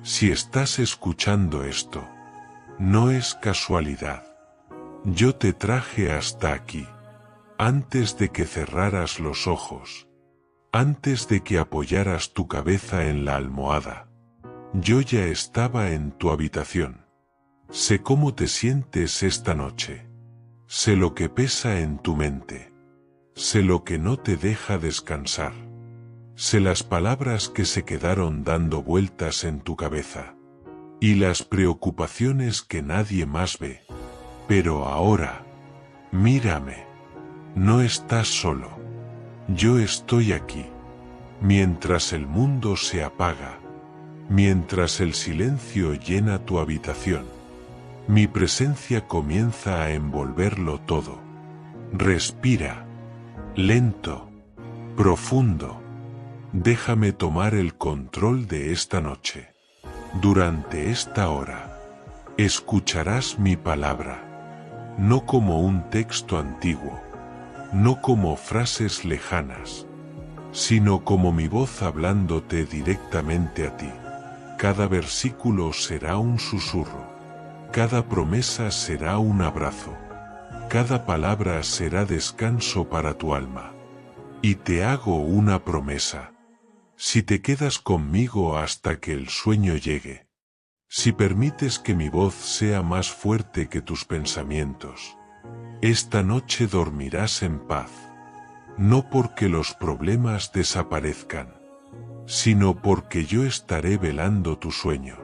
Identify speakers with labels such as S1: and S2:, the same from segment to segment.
S1: Si estás escuchando esto, no es casualidad. Yo te traje hasta aquí, antes de que cerraras los ojos, antes de que apoyaras tu cabeza en la almohada. Yo ya estaba en tu habitación. Sé cómo te sientes esta noche. Sé lo que pesa en tu mente. Sé lo que no te deja descansar. Sé las palabras que se quedaron dando vueltas en tu cabeza. Y las preocupaciones que nadie más ve. Pero ahora, mírame. No estás solo. Yo estoy aquí. Mientras el mundo se apaga, mientras el silencio llena tu habitación, mi presencia comienza a envolverlo todo. Respira, lento, profundo. Déjame tomar el control de esta noche. Durante esta hora, escucharás mi palabra, no como un texto antiguo, no como frases lejanas, sino como mi voz hablándote directamente a ti. Cada versículo será un susurro, cada promesa será un abrazo, cada palabra será descanso para tu alma. Y te hago una promesa. Si te quedas conmigo hasta que el sueño llegue, si permites que mi voz sea más fuerte que tus pensamientos, esta noche dormirás en paz. No porque los problemas desaparezcan, sino porque yo estaré velando tu sueño.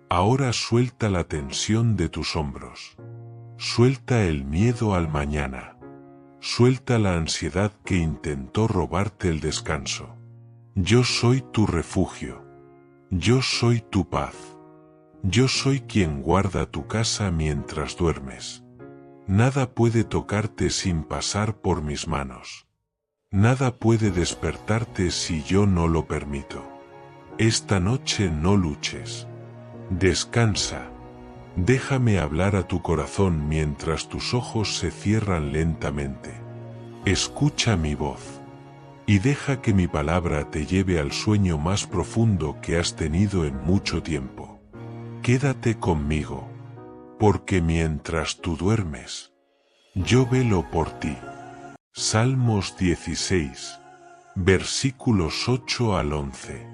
S1: Ahora suelta la tensión de tus hombros. Suelta el miedo al mañana. Suelta la ansiedad que intentó robarte el descanso. Yo soy tu refugio. Yo soy tu paz. Yo soy quien guarda tu casa mientras duermes. Nada puede tocarte sin pasar por mis manos. Nada puede despertarte si yo no lo permito. Esta noche no luches. Descansa. Déjame hablar a tu corazón mientras tus ojos se cierran lentamente. Escucha mi voz. Y deja que mi palabra te lleve al sueño más profundo que has tenido en mucho tiempo. Quédate conmigo, porque mientras tú duermes, yo velo por ti. Salmos 16, versículos 8 al 11.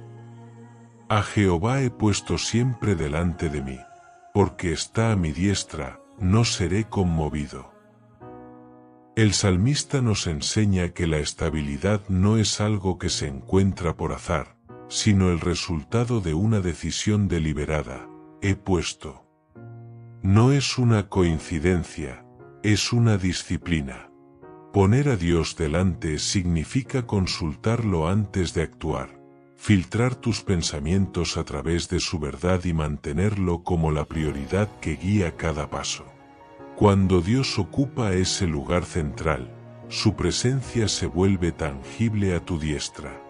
S1: A Jehová he puesto siempre delante de mí, porque está a mi diestra, no seré conmovido. El salmista nos enseña que la estabilidad no es algo que se encuentra por azar, sino el resultado de una decisión deliberada. He puesto. No es una coincidencia, es una disciplina. Poner a Dios delante significa consultarlo antes de actuar, filtrar tus pensamientos a través de su verdad y mantenerlo como la prioridad que guía cada paso. Cuando Dios ocupa ese lugar central, su presencia se vuelve tangible a tu diestra.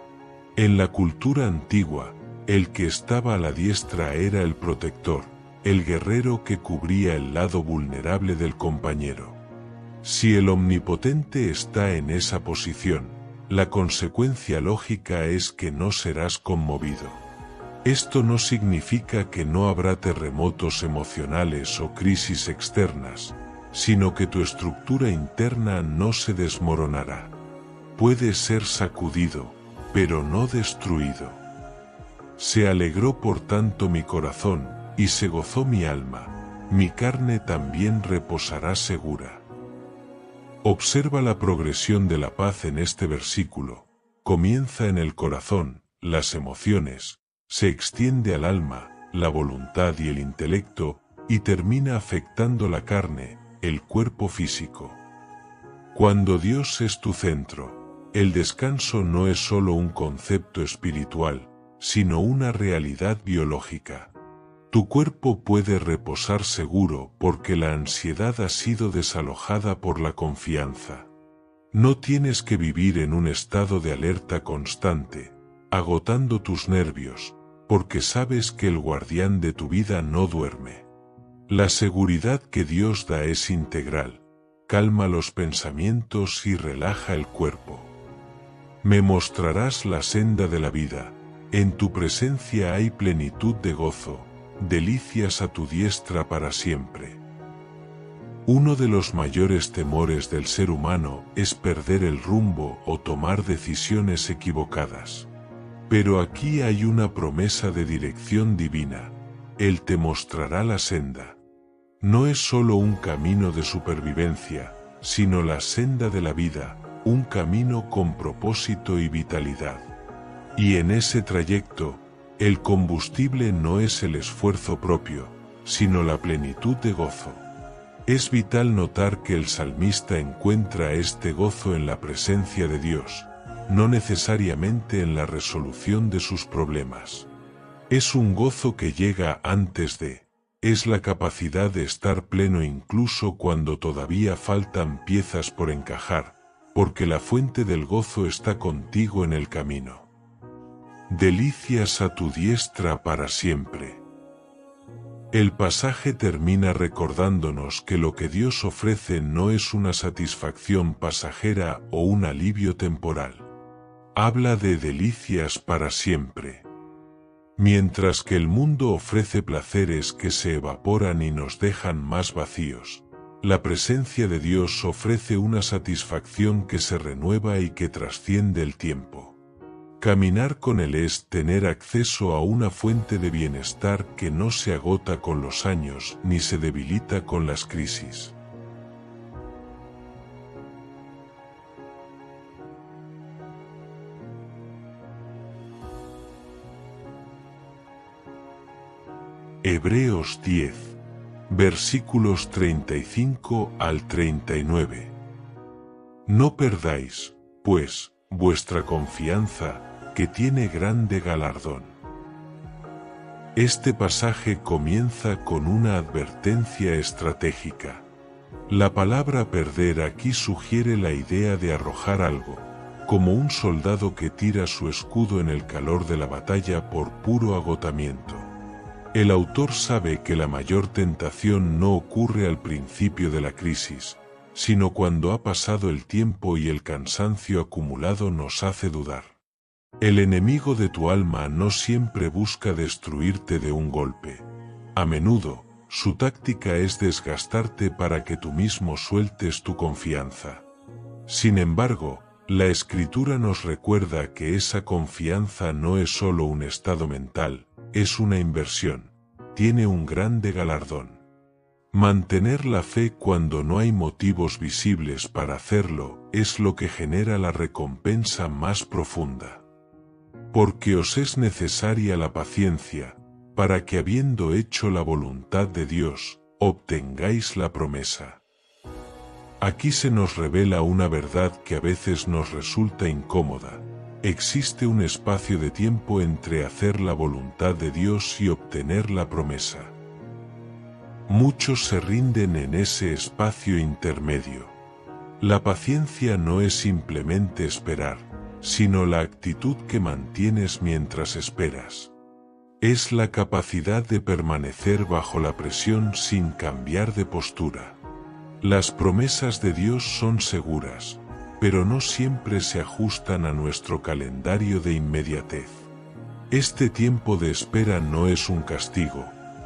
S1: En la cultura antigua, el que estaba a la diestra era el protector, el guerrero que cubría el lado vulnerable del compañero. Si el Omnipotente está en esa posición, la consecuencia lógica es que no serás conmovido. Esto no significa que no habrá terremotos emocionales o crisis externas, sino que tu estructura interna no se desmoronará. Puede ser sacudido, pero no destruido. Se alegró por tanto mi corazón, y se gozó mi alma, mi carne también reposará segura. Observa la progresión de la paz en este versículo. Comienza en el corazón, las emociones, se extiende al alma, la voluntad y el intelecto, y termina afectando la carne, el cuerpo físico. Cuando Dios es tu centro, el descanso no es solo un concepto espiritual, sino una realidad biológica. Tu cuerpo puede reposar seguro porque la ansiedad ha sido desalojada por la confianza. No tienes que vivir en un estado de alerta constante, agotando tus nervios, porque sabes que el guardián de tu vida no duerme. La seguridad que Dios da es integral, calma los pensamientos y relaja el cuerpo. Me mostrarás la senda de la vida, En tu presencia hay plenitud de gozo, delicias a tu diestra para siempre. Uno de los mayores temores del ser humano es perder el rumbo o tomar decisiones equivocadas. Pero aquí hay una promesa de dirección divina. Él te mostrará la senda. No es solo un camino de supervivencia, sino la senda de la vida, un camino con propósito y vitalidad. Y en ese trayecto, el combustible no es el esfuerzo propio, sino la plenitud de gozo. Es vital notar que el salmista encuentra este gozo en la presencia de Dios, no necesariamente en la resolución de sus problemas. Es un gozo que llega antes de, es la capacidad de estar pleno incluso cuando todavía faltan piezas por encajar, porque la fuente del gozo está contigo en el camino. Delicias a tu diestra para siempre. El pasaje termina recordándonos que lo que Dios ofrece no es una satisfacción pasajera o un alivio temporal. Habla de delicias para siempre. Mientras que el mundo ofrece placeres que se evaporan y nos dejan más vacíos, la presencia de Dios ofrece una satisfacción que se renueva y que trasciende el tiempo. Caminar con Él es tener acceso a una fuente de bienestar que no se agota con los años ni se debilita con las crisis. Hebreos 10, versículos 35 al 39. No perdáis, pues, vuestra confianza, que tiene grande galardón. Este pasaje comienza con una advertencia estratégica. La palabra perder aquí sugiere la idea de arrojar algo, como un soldado que tira su escudo en el calor de la batalla por puro agotamiento. El autor sabe que la mayor tentación no ocurre al principio de la crisis, sino cuando ha pasado el tiempo y el cansancio acumulado nos hace dudar. El enemigo de tu alma no siempre busca destruirte de un golpe. A menudo, su táctica es desgastarte para que tú mismo sueltes tu confianza. Sin embargo, la Escritura nos recuerda que esa confianza no es solo un estado mental, es una inversión, tiene un grande galardón. Mantener la fe cuando no hay motivos visibles para hacerlo es lo que genera la recompensa más profunda. Porque os es necesaria la paciencia, para que habiendo hecho la voluntad de Dios, obtengáis la promesa. Aquí se nos revela una verdad que a veces nos resulta incómoda. Existe un espacio de tiempo entre hacer la voluntad de Dios y obtener la promesa. Muchos se rinden en ese espacio intermedio. La paciencia no es simplemente esperar, sino la actitud que mantienes mientras esperas. Es la capacidad de permanecer bajo la presión sin cambiar de postura. Las promesas de Dios son seguras, pero no siempre se ajustan a nuestro calendario de inmediatez. Este tiempo de espera no es un castigo,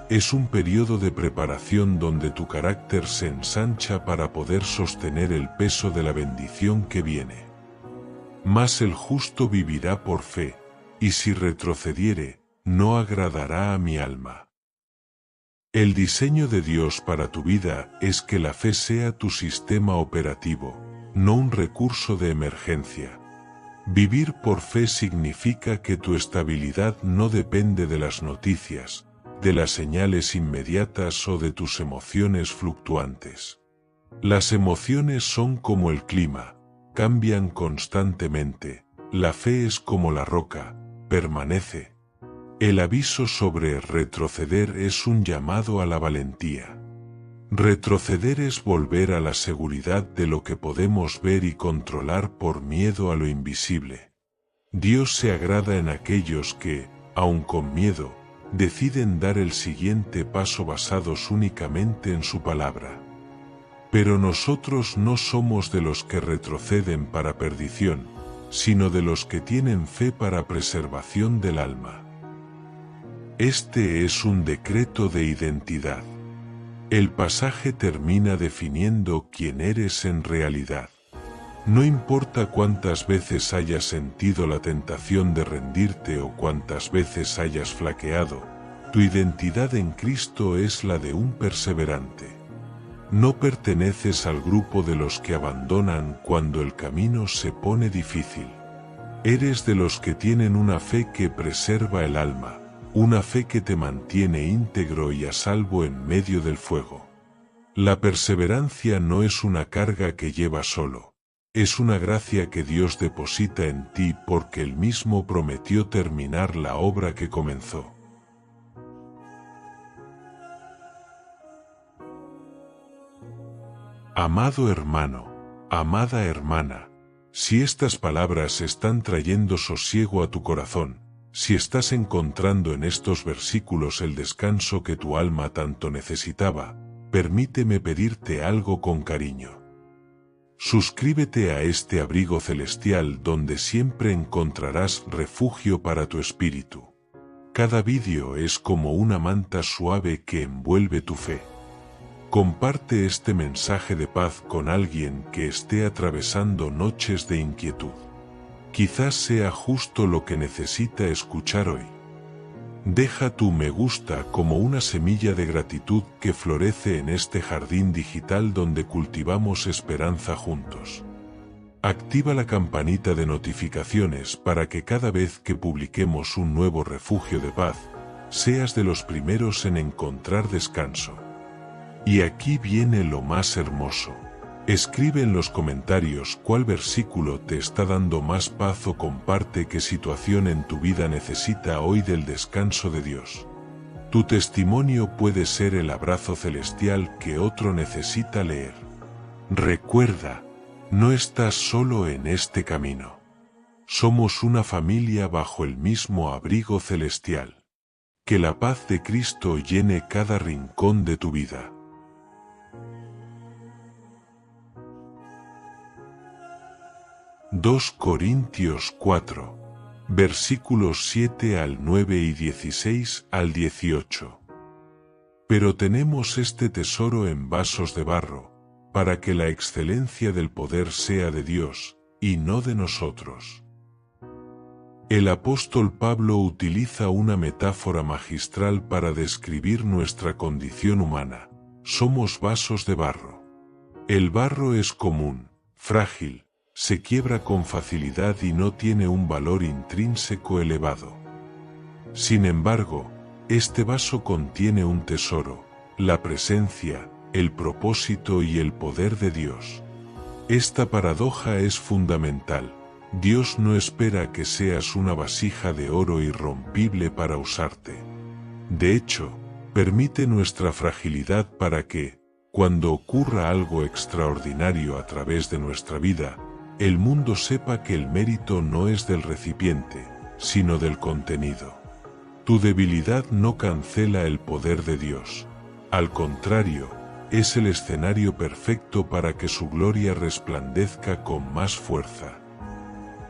S1: es un periodo de preparación donde tu carácter se ensancha para poder sostener el peso de la bendición que viene. Mas el justo vivirá por fe, y si retrocediere, no agradará a mi alma. El diseño de Dios para tu vida es que la fe sea tu sistema operativo, no un recurso de emergencia. Vivir por fe significa que tu estabilidad no depende de las noticias, de las señales inmediatas o de tus emociones fluctuantes. Las emociones son como el clima, cambian constantemente. La fe es como la roca, permanece. El aviso sobre retroceder es un llamado a la valentía. Retroceder es volver a la seguridad de lo que podemos ver y controlar por miedo a lo invisible. Dios se agrada en aquellos que, aun con miedo, deciden dar el siguiente paso basados únicamente en su palabra. Pero nosotros no somos de los que retroceden para perdición, sino de los que tienen fe para preservación del alma. Este es un decreto de identidad. El pasaje termina definiendo quién eres en realidad. No importa cuántas veces hayas sentido la tentación de rendirte o cuántas veces hayas flaqueado, tu identidad en Cristo es la de un perseverante. No perteneces al grupo de los que abandonan cuando el camino se pone difícil. Eres de los que tienen una fe que preserva el alma, una fe que te mantiene íntegro y a salvo en medio del fuego. La perseverancia no es una carga que llevas solo. Es una gracia que Dios deposita en ti porque Él mismo prometió terminar la obra que comenzó. Amado hermano, amada hermana, si estas palabras están trayendo sosiego a tu corazón, si estás encontrando en estos versículos el descanso que tu alma tanto necesitaba, permíteme pedirte algo con cariño. Suscríbete a este abrigo celestial donde siempre encontrarás refugio para tu espíritu. Cada vídeo es como una manta suave que envuelve tu fe. Comparte este mensaje de paz con alguien que esté atravesando noches de inquietud. Quizás sea justo lo que necesita escuchar hoy. Deja tu me gusta como una semilla de gratitud que florece en este jardín digital donde cultivamos esperanza juntos. Activa la campanita de notificaciones para que cada vez que publiquemos un nuevo refugio de paz, seas de los primeros en encontrar descanso. Y aquí viene lo más hermoso. Escribe en los comentarios cuál versículo te está dando más paz o comparte qué situación en tu vida necesita hoy del descanso de Dios. Tu testimonio puede ser el abrazo celestial que otro necesita leer. Recuerda, no estás solo en este camino. Somos una familia bajo el mismo abrigo celestial. Que la paz de Cristo llene cada rincón de tu vida. (2 Corintios 4, versículos 7 al 9 y 16 al 18). Pero tenemos este tesoro en vasos de barro, para que la excelencia del poder sea de Dios, y no de nosotros. El apóstol Pablo utiliza una metáfora magistral para describir nuestra condición humana. Somos vasos de barro. El barro es común, frágil, se quiebra con facilidad y no tiene un valor intrínseco elevado. Sin embargo, este vaso contiene un tesoro, la presencia, el propósito y el poder de Dios. Esta paradoja es fundamental. Dios no espera que seas una vasija de oro irrompible para usarte. De hecho, permite nuestra fragilidad para que, cuando ocurra algo extraordinario a través de nuestra vida, el mundo sepa que el mérito no es del recipiente, sino del contenido. Tu debilidad no cancela el poder de Dios. Al contrario, es el escenario perfecto para que su gloria resplandezca con más fuerza.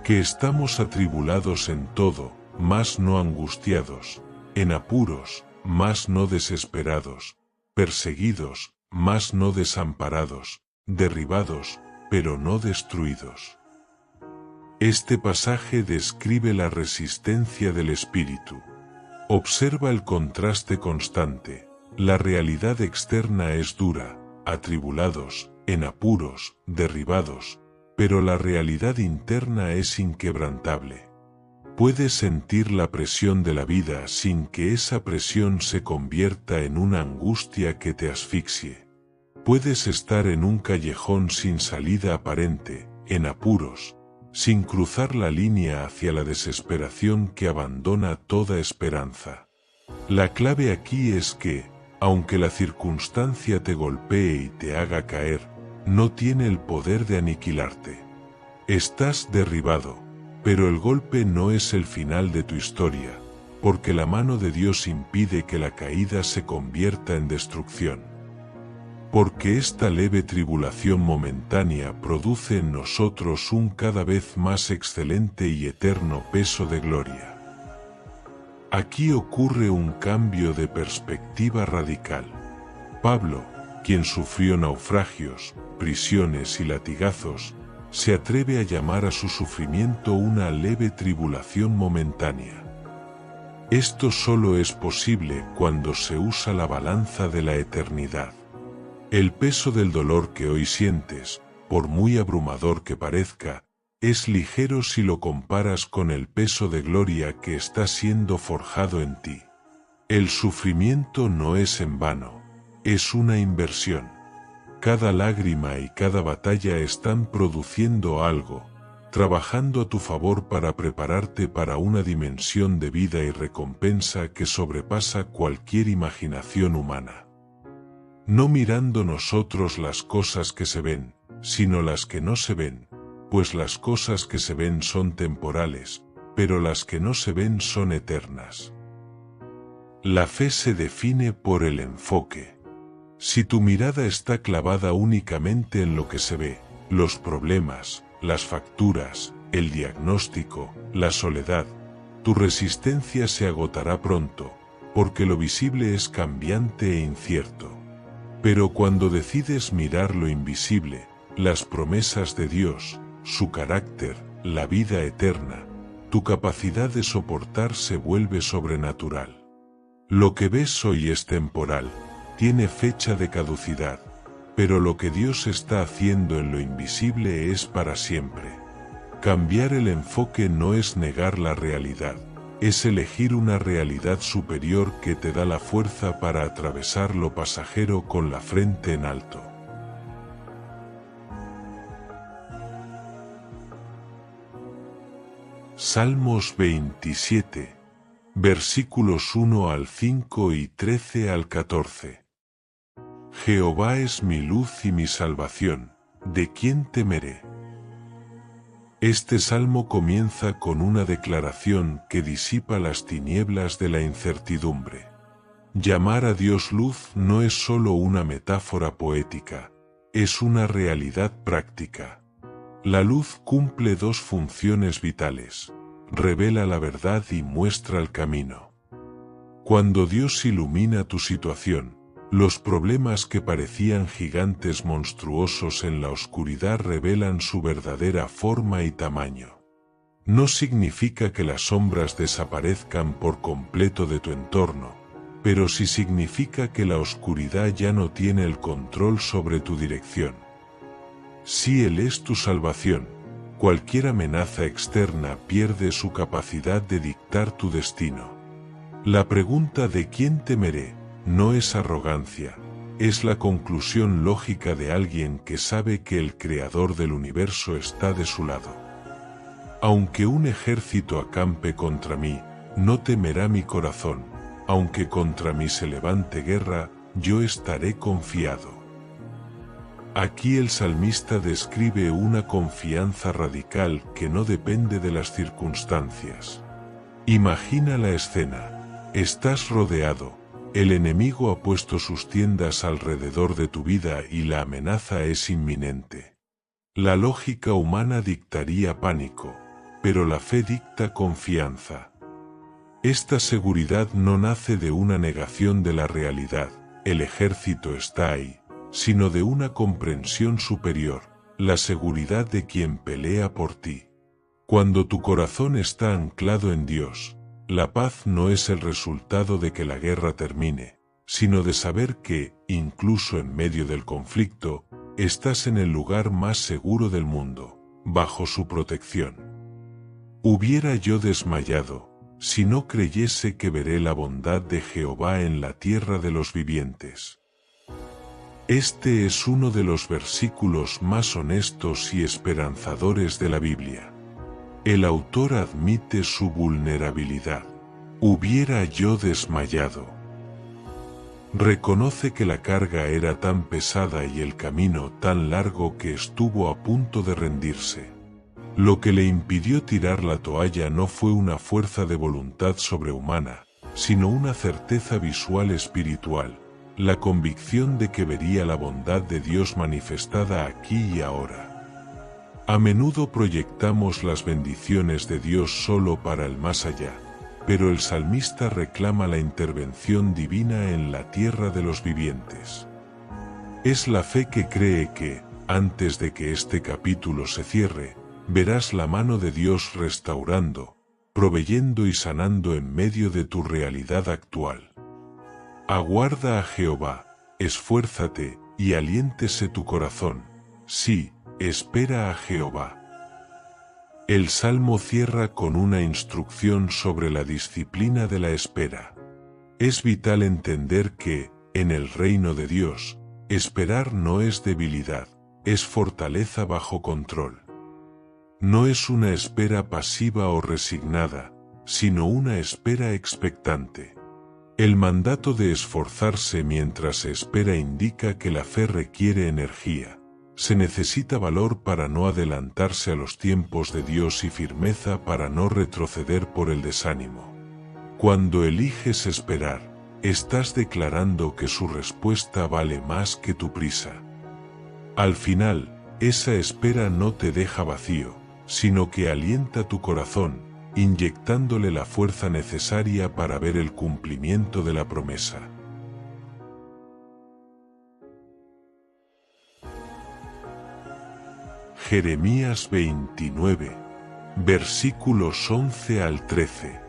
S1: Que estamos atribulados en todo, mas no angustiados, en apuros, mas no desesperados, perseguidos, mas no desamparados, derribados, pero no destruidos. Este pasaje describe la resistencia del espíritu. Observa el contraste constante. La realidad externa es dura, atribulados, en apuros, derribados, pero la realidad interna es inquebrantable. Puedes sentir la presión de la vida sin que esa presión se convierta en una angustia que te asfixie. Puedes estar en un callejón sin salida aparente, en apuros, sin cruzar la línea hacia la desesperación que abandona toda esperanza. La clave aquí es que, aunque la circunstancia te golpee y te haga caer, no tiene el poder de aniquilarte. Estás derribado, pero el golpe no es el final de tu historia, porque la mano de Dios impide que la caída se convierta en destrucción. porque esta leve tribulación momentánea produce en nosotros un cada vez más excelente y eterno peso de gloria. Aquí ocurre un cambio de perspectiva radical. Pablo, quien sufrió naufragios, prisiones y latigazos, se atreve a llamar a su sufrimiento una leve tribulación momentánea. Esto solo es posible cuando se usa la balanza de la eternidad. El peso del dolor que hoy sientes, por muy abrumador que parezca, es ligero si lo comparas con el peso de gloria que está siendo forjado en ti. El sufrimiento no es en vano, es una inversión. Cada lágrima y cada batalla están produciendo algo, trabajando a tu favor para prepararte para una dimensión de vida y recompensa que sobrepasa cualquier imaginación humana. No mirando nosotros las cosas que se ven, sino las que no se ven, pues las cosas que se ven son temporales, pero las que no se ven son eternas. La fe se define por el enfoque. Si tu mirada está clavada únicamente en lo que se ve, los problemas, las facturas, el diagnóstico, la soledad, tu resistencia se agotará pronto, porque lo visible es cambiante e incierto. Pero cuando decides mirar lo invisible, las promesas de Dios, su carácter, la vida eterna, tu capacidad de soportar se vuelve sobrenatural. Lo que ves hoy es temporal, tiene fecha de caducidad, pero lo que Dios está haciendo en lo invisible es para siempre. Cambiar el enfoque no es negar la realidad, es elegir una realidad superior que te da la fuerza para atravesar lo pasajero con la frente en alto. Salmos 27, versículos 1 al 5 y 13 al 14. Jehová es mi luz y mi salvación, ¿de quién temeré? Este salmo comienza con una declaración que disipa las tinieblas de la incertidumbre. Llamar a Dios luz no es solo una metáfora poética, es una realidad práctica. La luz cumple dos funciones vitales: revela la verdad y muestra el camino. Cuando Dios ilumina tu situación, los problemas que parecían gigantes monstruosos en la oscuridad revelan su verdadera forma y tamaño. No significa que las sombras desaparezcan por completo de tu entorno, pero sí significa que la oscuridad ya no tiene el control sobre tu dirección. Si Él es tu salvación, cualquier amenaza externa pierde su capacidad de dictar tu destino. La pregunta ¿de quién temeré? No es arrogancia, es la conclusión lógica de alguien que sabe que el Creador del universo está de su lado. Aunque un ejército acampe contra mí, no temerá mi corazón, aunque contra mí se levante guerra, yo estaré confiado. Aquí el salmista describe una confianza radical que no depende de las circunstancias. Imagina la escena, estás rodeado. El enemigo ha puesto sus tiendas alrededor de tu vida y la amenaza es inminente. La lógica humana dictaría pánico, pero la fe dicta confianza. Esta seguridad no nace de una negación de la realidad, el ejército está ahí, sino de una comprensión superior, la seguridad de quien pelea por ti. Cuando tu corazón está anclado en Dios, la paz no es el resultado de que la guerra termine, sino de saber que, incluso en medio del conflicto, estás en el lugar más seguro del mundo, bajo su protección. Hubiera yo desmayado, si no creyese que veré la bondad de Jehová en la tierra de los vivientes. Este es uno de los versículos más honestos y esperanzadores de la Biblia. El autor admite su vulnerabilidad. Hubiera yo desmayado. Reconoce que la carga era tan pesada y el camino tan largo que estuvo a punto de rendirse. Lo que le impidió tirar la toalla no fue una fuerza de voluntad sobrehumana, sino una certeza visual espiritual. la convicción de que vería la bondad de Dios manifestada aquí y ahora. A menudo proyectamos las bendiciones de Dios solo para el más allá, pero el salmista reclama la intervención divina en la tierra de los vivientes. Es la fe que cree que, antes de que este capítulo se cierre, verás la mano de Dios restaurando, proveyendo y sanando en medio de tu realidad actual. Aguarda a Jehová, esfuérzate, y aliéntese tu corazón. Sí, espera a Jehová. El Salmo cierra con una instrucción sobre la disciplina de la espera. Es vital entender que, en el reino de Dios, esperar no es debilidad, es fortaleza bajo control. No es una espera pasiva o resignada, sino una espera expectante. El mandato de esforzarse mientras se espera indica que la fe requiere energía. Se necesita valor para no adelantarse a los tiempos de Dios y firmeza para no retroceder por el desánimo. Cuando eliges esperar, estás declarando que su respuesta vale más que tu prisa. Al final, esa espera no te deja vacío, sino que alienta tu corazón, inyectándole la fuerza necesaria para ver el cumplimiento de la promesa. Jeremías 29, versículos 11 al 13.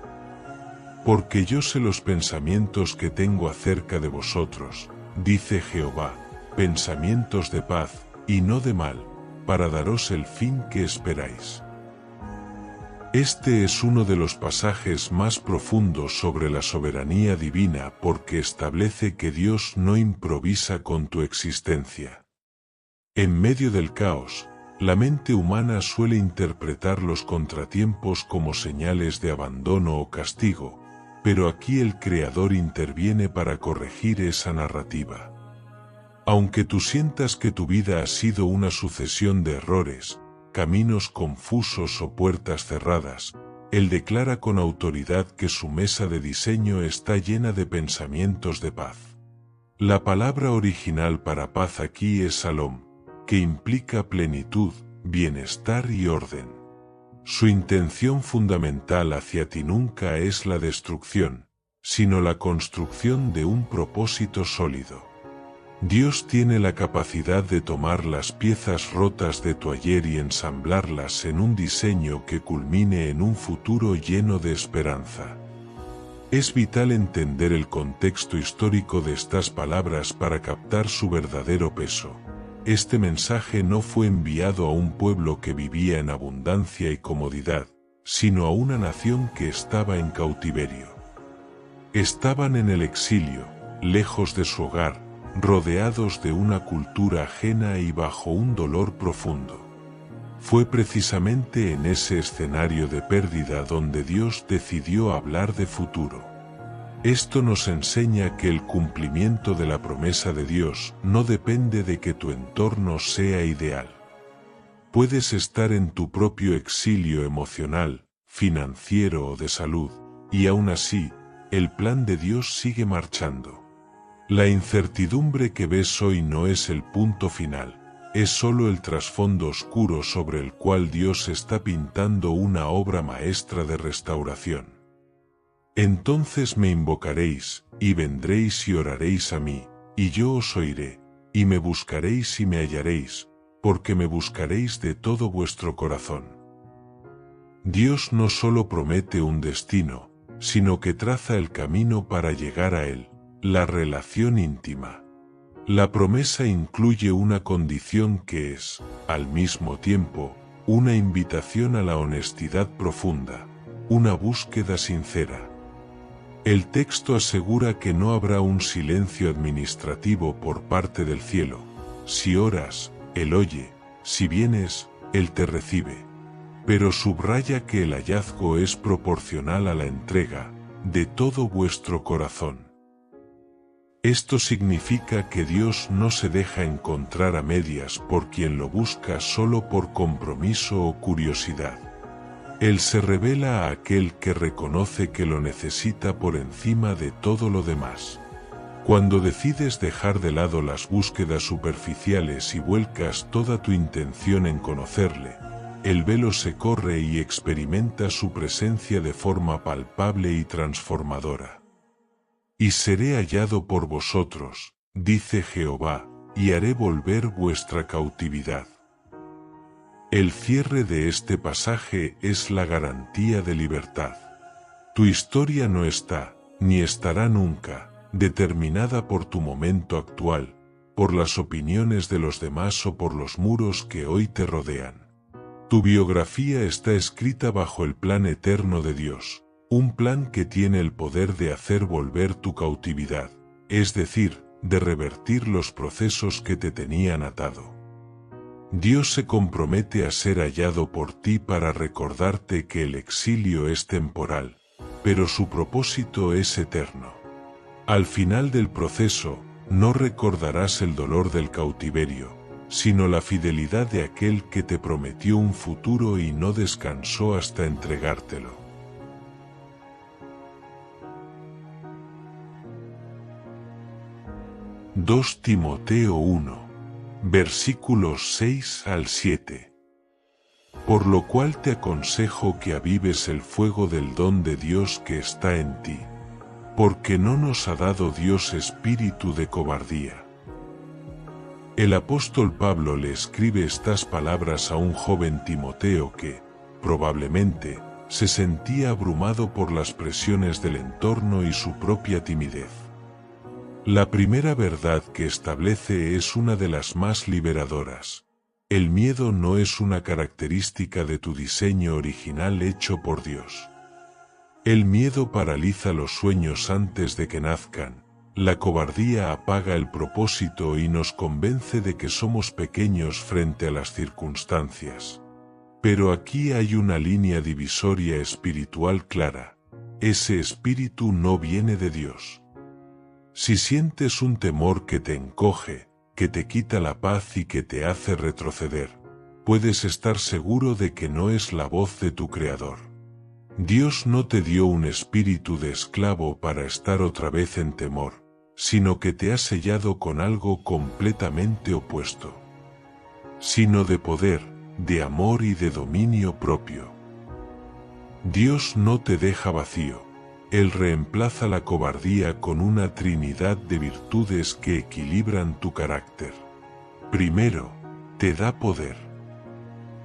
S1: Porque yo sé los pensamientos que tengo acerca de vosotros, dice Jehová, pensamientos de paz, y no de mal, para daros el fin que esperáis. Este es uno de los pasajes más profundos sobre la soberanía divina porque establece que Dios no improvisa con tu existencia. En medio del caos, la mente humana suele interpretar los contratiempos como señales de abandono o castigo, pero aquí el Creador interviene para corregir esa narrativa. Aunque tú sientas que tu vida ha sido una sucesión de errores, caminos confusos o puertas cerradas, Él declara con autoridad que su mesa de diseño está llena de pensamientos de paz. La palabra original para paz aquí es Shalom, que implica plenitud, bienestar y orden. Su intención fundamental hacia ti nunca es la destrucción, sino la construcción de un propósito sólido. Dios tiene la capacidad de tomar las piezas rotas de tu ayer y ensamblarlas en un diseño que culmine en un futuro lleno de esperanza. Es vital entender el contexto histórico de estas palabras para captar su verdadero peso. Este mensaje no fue enviado a un pueblo que vivía en abundancia y comodidad, sino a una nación que estaba en cautiverio. Estaban en el exilio, lejos de su hogar, rodeados de una cultura ajena y bajo un dolor profundo. Fue precisamente en ese escenario de pérdida donde Dios decidió hablar de futuro. Esto nos enseña que el cumplimiento de la promesa de Dios no depende de que tu entorno sea ideal. Puedes estar en tu propio exilio emocional, financiero o de salud, y aún así, el plan de Dios sigue marchando. La incertidumbre que ves hoy no es el punto final, es solo el trasfondo oscuro sobre el cual Dios está pintando una obra maestra de restauración. Entonces me invocaréis, y vendréis y oraréis a mí, y yo os oiré, y me buscaréis y me hallaréis, porque me buscaréis de todo vuestro corazón. Dios no solo promete un destino, sino que traza el camino para llegar a él, la relación íntima. La promesa incluye una condición que es, al mismo tiempo, una invitación a la honestidad profunda, una búsqueda sincera. El texto asegura que no habrá un silencio administrativo por parte del cielo. Si oras, Él oye, si vienes, Él te recibe. Pero subraya que el hallazgo es proporcional a la entrega, de todo vuestro corazón. Esto significa que Dios no se deja encontrar a medias por quien lo busca solo por compromiso o curiosidad. Él se revela a aquel que reconoce que lo necesita por encima de todo lo demás. Cuando decides dejar de lado las búsquedas superficiales y vuelcas toda tu intención en conocerle, el velo se corre y experimentas su presencia de forma palpable y transformadora. Y seré hallado por vosotros, dice Jehová, y haré volver vuestra cautividad. El cierre de este pasaje es la garantía de libertad. Tu historia no está, ni estará nunca, determinada por tu momento actual, por las opiniones de los demás o por los muros que hoy te rodean. Tu biografía está escrita bajo el plan eterno de Dios, un plan que tiene el poder de hacer volver tu cautividad, es decir, de revertir los procesos que te tenían atado. Dios se compromete a ser hallado por ti para recordarte que el exilio es temporal, pero su propósito es eterno. Al final del proceso, no recordarás el dolor del cautiverio, sino la fidelidad de aquel que te prometió un futuro y no descansó hasta entregártelo. (2 Timoteo 1, versículos 6 al 7). Por lo cual te aconsejo que avives el fuego del don de Dios que está en ti, porque no nos ha dado Dios espíritu de cobardía. El apóstol Pablo le escribe estas palabras a un joven Timoteo que, probablemente, se sentía abrumado por las presiones del entorno y su propia timidez. La primera verdad que establece es una de las más liberadoras. El miedo no es una característica de tu diseño original hecho por Dios. El miedo paraliza los sueños antes de que nazcan. La cobardía apaga el propósito y nos convence de que somos pequeños frente a las circunstancias. Pero aquí hay una línea divisoria espiritual clara. Ese espíritu no viene de Dios. Si sientes un temor que te encoge, que te quita la paz y que te hace retroceder, puedes estar seguro de que no es la voz de tu Creador. Dios no te dio un espíritu de esclavo para estar otra vez en temor, sino que te ha sellado con algo completamente opuesto, sino de poder, de amor y de dominio propio. Dios no te deja vacío, Él reemplaza la cobardía con una trinidad de virtudes que equilibran tu carácter. Primero, te da poder.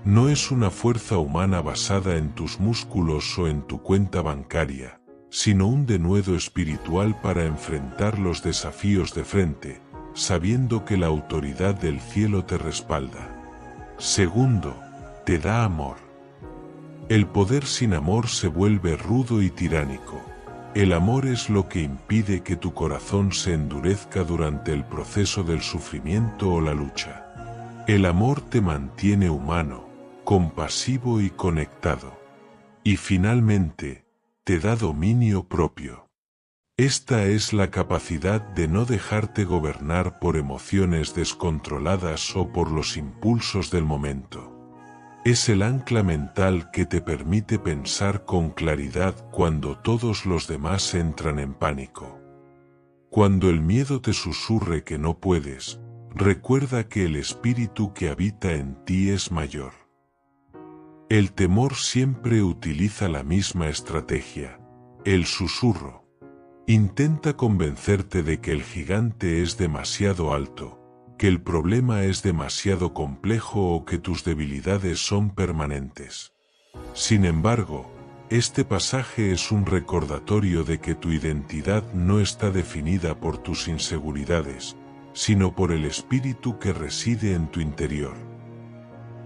S1: No es una fuerza humana basada en tus músculos o en tu cuenta bancaria, sino un denuedo espiritual para enfrentar los desafíos de frente, sabiendo que la autoridad del cielo te respalda. Segundo, te da amor. El poder sin amor se vuelve rudo y tiránico. El amor es lo que impide que tu corazón se endurezca durante el proceso del sufrimiento o la lucha. El amor te mantiene humano, compasivo y conectado. Y finalmente, te da dominio propio. Esta es la capacidad de no dejarte gobernar por emociones descontroladas o por los impulsos del momento. Es el ancla mental que te permite pensar con claridad cuando todos los demás entran en pánico. Cuando el miedo te susurre que no puedes, recuerda que el espíritu que habita en ti es mayor. El temor siempre utiliza la misma estrategia, el susurro. Intenta convencerte de que el gigante es demasiado alto, que el problema es demasiado complejo o que tus debilidades son permanentes. Sin embargo, este pasaje es un recordatorio de que tu identidad no está definida por tus inseguridades, sino por el espíritu que reside en tu interior.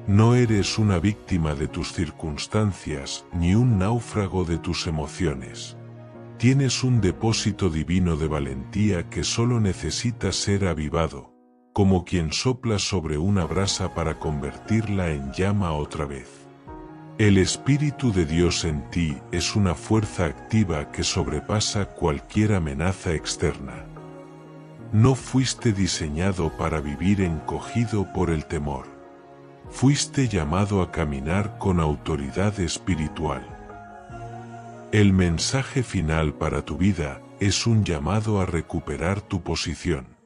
S1: No eres una víctima de tus circunstancias ni un náufrago de tus emociones. Tienes un depósito divino de valentía que solo necesita ser avivado, como quien sopla sobre una brasa para convertirla en llama otra vez. El Espíritu de Dios en ti es una fuerza activa que sobrepasa cualquier amenaza externa. No fuiste diseñado para vivir encogido por el temor. Fuiste llamado a caminar con autoridad espiritual. El mensaje final para tu vida es un llamado a recuperar tu posición.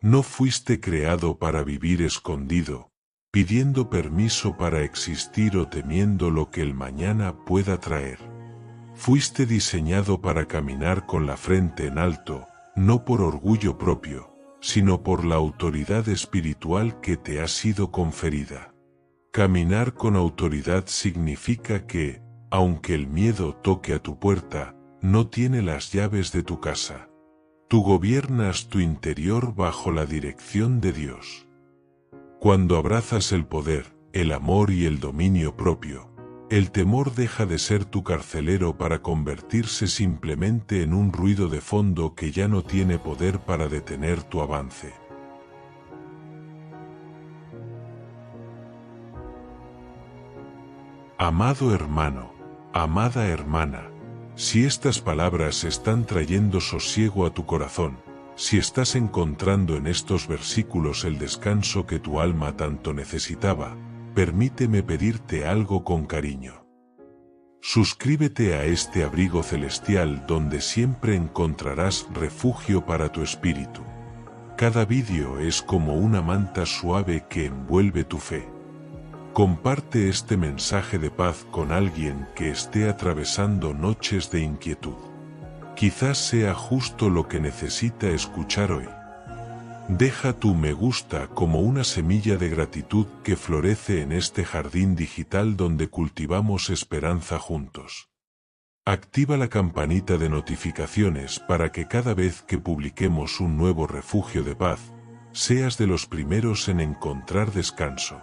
S1: No fuiste creado para vivir escondido, pidiendo permiso para existir o temiendo lo que el mañana pueda traer. Fuiste diseñado para caminar con la frente en alto, no por orgullo propio, sino por la autoridad espiritual que te ha sido conferida. Caminar con autoridad significa que, aunque el miedo toque a tu puerta, no tiene las llaves de tu casa. Tú gobiernas tu interior bajo la dirección de Dios. Cuando abrazas el poder, el amor y el dominio propio, el temor deja de ser tu carcelero para convertirse simplemente en un ruido de fondo que ya no tiene poder para detener tu avance. Amado hermano, amada hermana, si estas palabras están trayendo sosiego a tu corazón, si estás encontrando en estos versículos el descanso que tu alma tanto necesitaba, permíteme pedirte algo con cariño. Suscríbete a este abrigo celestial donde siempre encontrarás refugio para tu espíritu. Cada vídeo es como una manta suave que envuelve tu fe. Comparte este mensaje de paz con alguien que esté atravesando noches de inquietud. Quizás sea justo lo que necesita escuchar hoy. Deja tu me gusta como una semilla de gratitud que florece en este jardín digital donde cultivamos esperanza juntos. Activa la campanita de notificaciones para que cada vez que publiquemos un nuevo refugio de paz, seas de los primeros en encontrar descanso.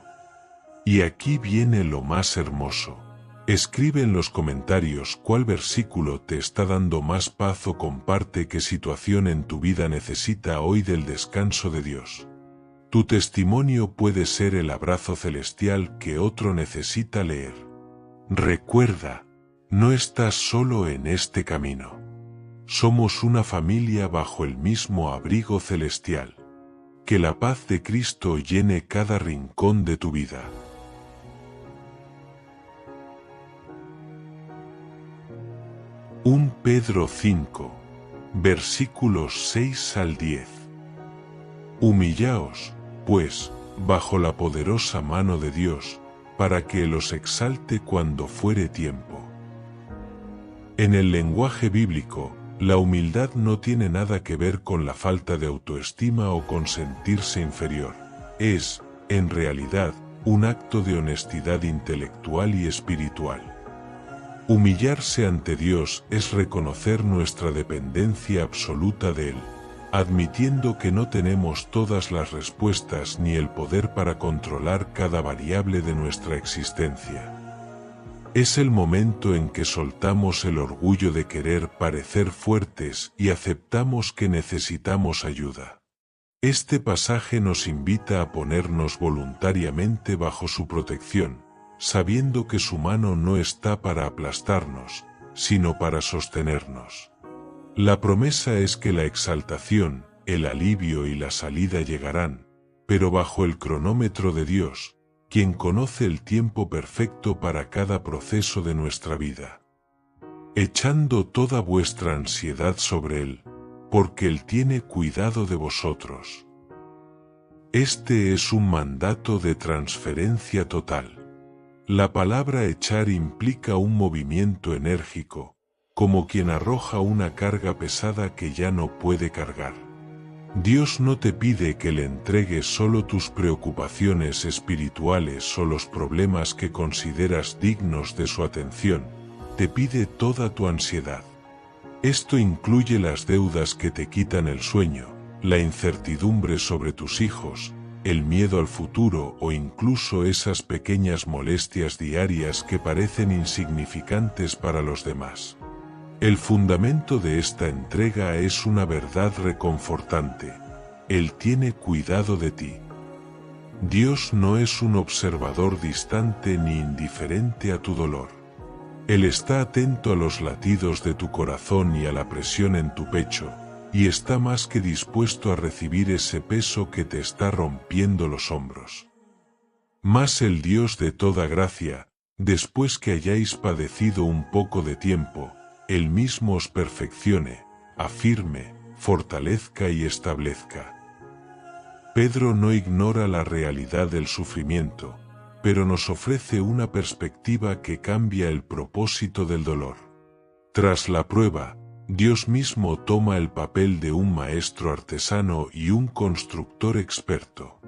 S1: Y aquí viene lo más hermoso. Escribe en los comentarios cuál versículo te está dando más paz o comparte qué situación en tu vida necesita hoy del descanso de Dios. Tu testimonio puede ser el abrazo celestial que otro necesita leer. Recuerda, no estás solo en este camino. Somos una familia bajo el mismo abrigo celestial. Que la paz de Cristo llene cada rincón de tu vida. 1 Pedro 5, versículos 6 al 10. Humillaos, pues, bajo la poderosa mano de Dios, para que los exalte cuando fuere tiempo. En el lenguaje bíblico, la humildad no tiene nada que ver con la falta de autoestima o con sentirse inferior. Es, en realidad, un acto de honestidad intelectual y espiritual. Humillarse ante Dios es reconocer nuestra dependencia absoluta de Él, admitiendo que no tenemos todas las respuestas ni el poder para controlar cada variable de nuestra existencia. Es el momento en que soltamos el orgullo de querer parecer fuertes y aceptamos que necesitamos ayuda. Este pasaje nos invita a ponernos voluntariamente bajo su protección, sabiendo que su mano no está para aplastarnos, sino para sostenernos. La promesa es que la exaltación, el alivio y la salida llegarán, pero bajo el cronómetro de Dios, quien conoce el tiempo perfecto para cada proceso de nuestra vida. Echando toda vuestra ansiedad sobre Él, porque Él tiene cuidado de vosotros. Este es un mandato de transferencia total. La palabra echar implica un movimiento enérgico, como quien arroja una carga pesada que ya no puede cargar. Dios no te pide que le entregues solo tus preocupaciones espirituales o los problemas que consideras dignos de su atención, te pide toda tu ansiedad. Esto incluye las deudas que te quitan el sueño, la incertidumbre sobre tus hijos, el miedo al futuro o incluso esas pequeñas molestias diarias que parecen insignificantes para los demás. El fundamento de esta entrega es una verdad reconfortante. Él tiene cuidado de ti. Dios no es un observador distante ni indiferente a tu dolor. Él está atento a los latidos de tu corazón y a la presión en tu pecho, y está más que dispuesto a recibir ese peso que te está rompiendo los hombros. Mas el Dios de toda gracia, después que hayáis padecido un poco de tiempo, Él mismo os perfeccione, afirme, fortalezca y establezca. Pedro no ignora la realidad del sufrimiento, pero nos ofrece una perspectiva que cambia el propósito del dolor. Tras la prueba, Dios mismo toma el papel de un maestro artesano y un constructor experto.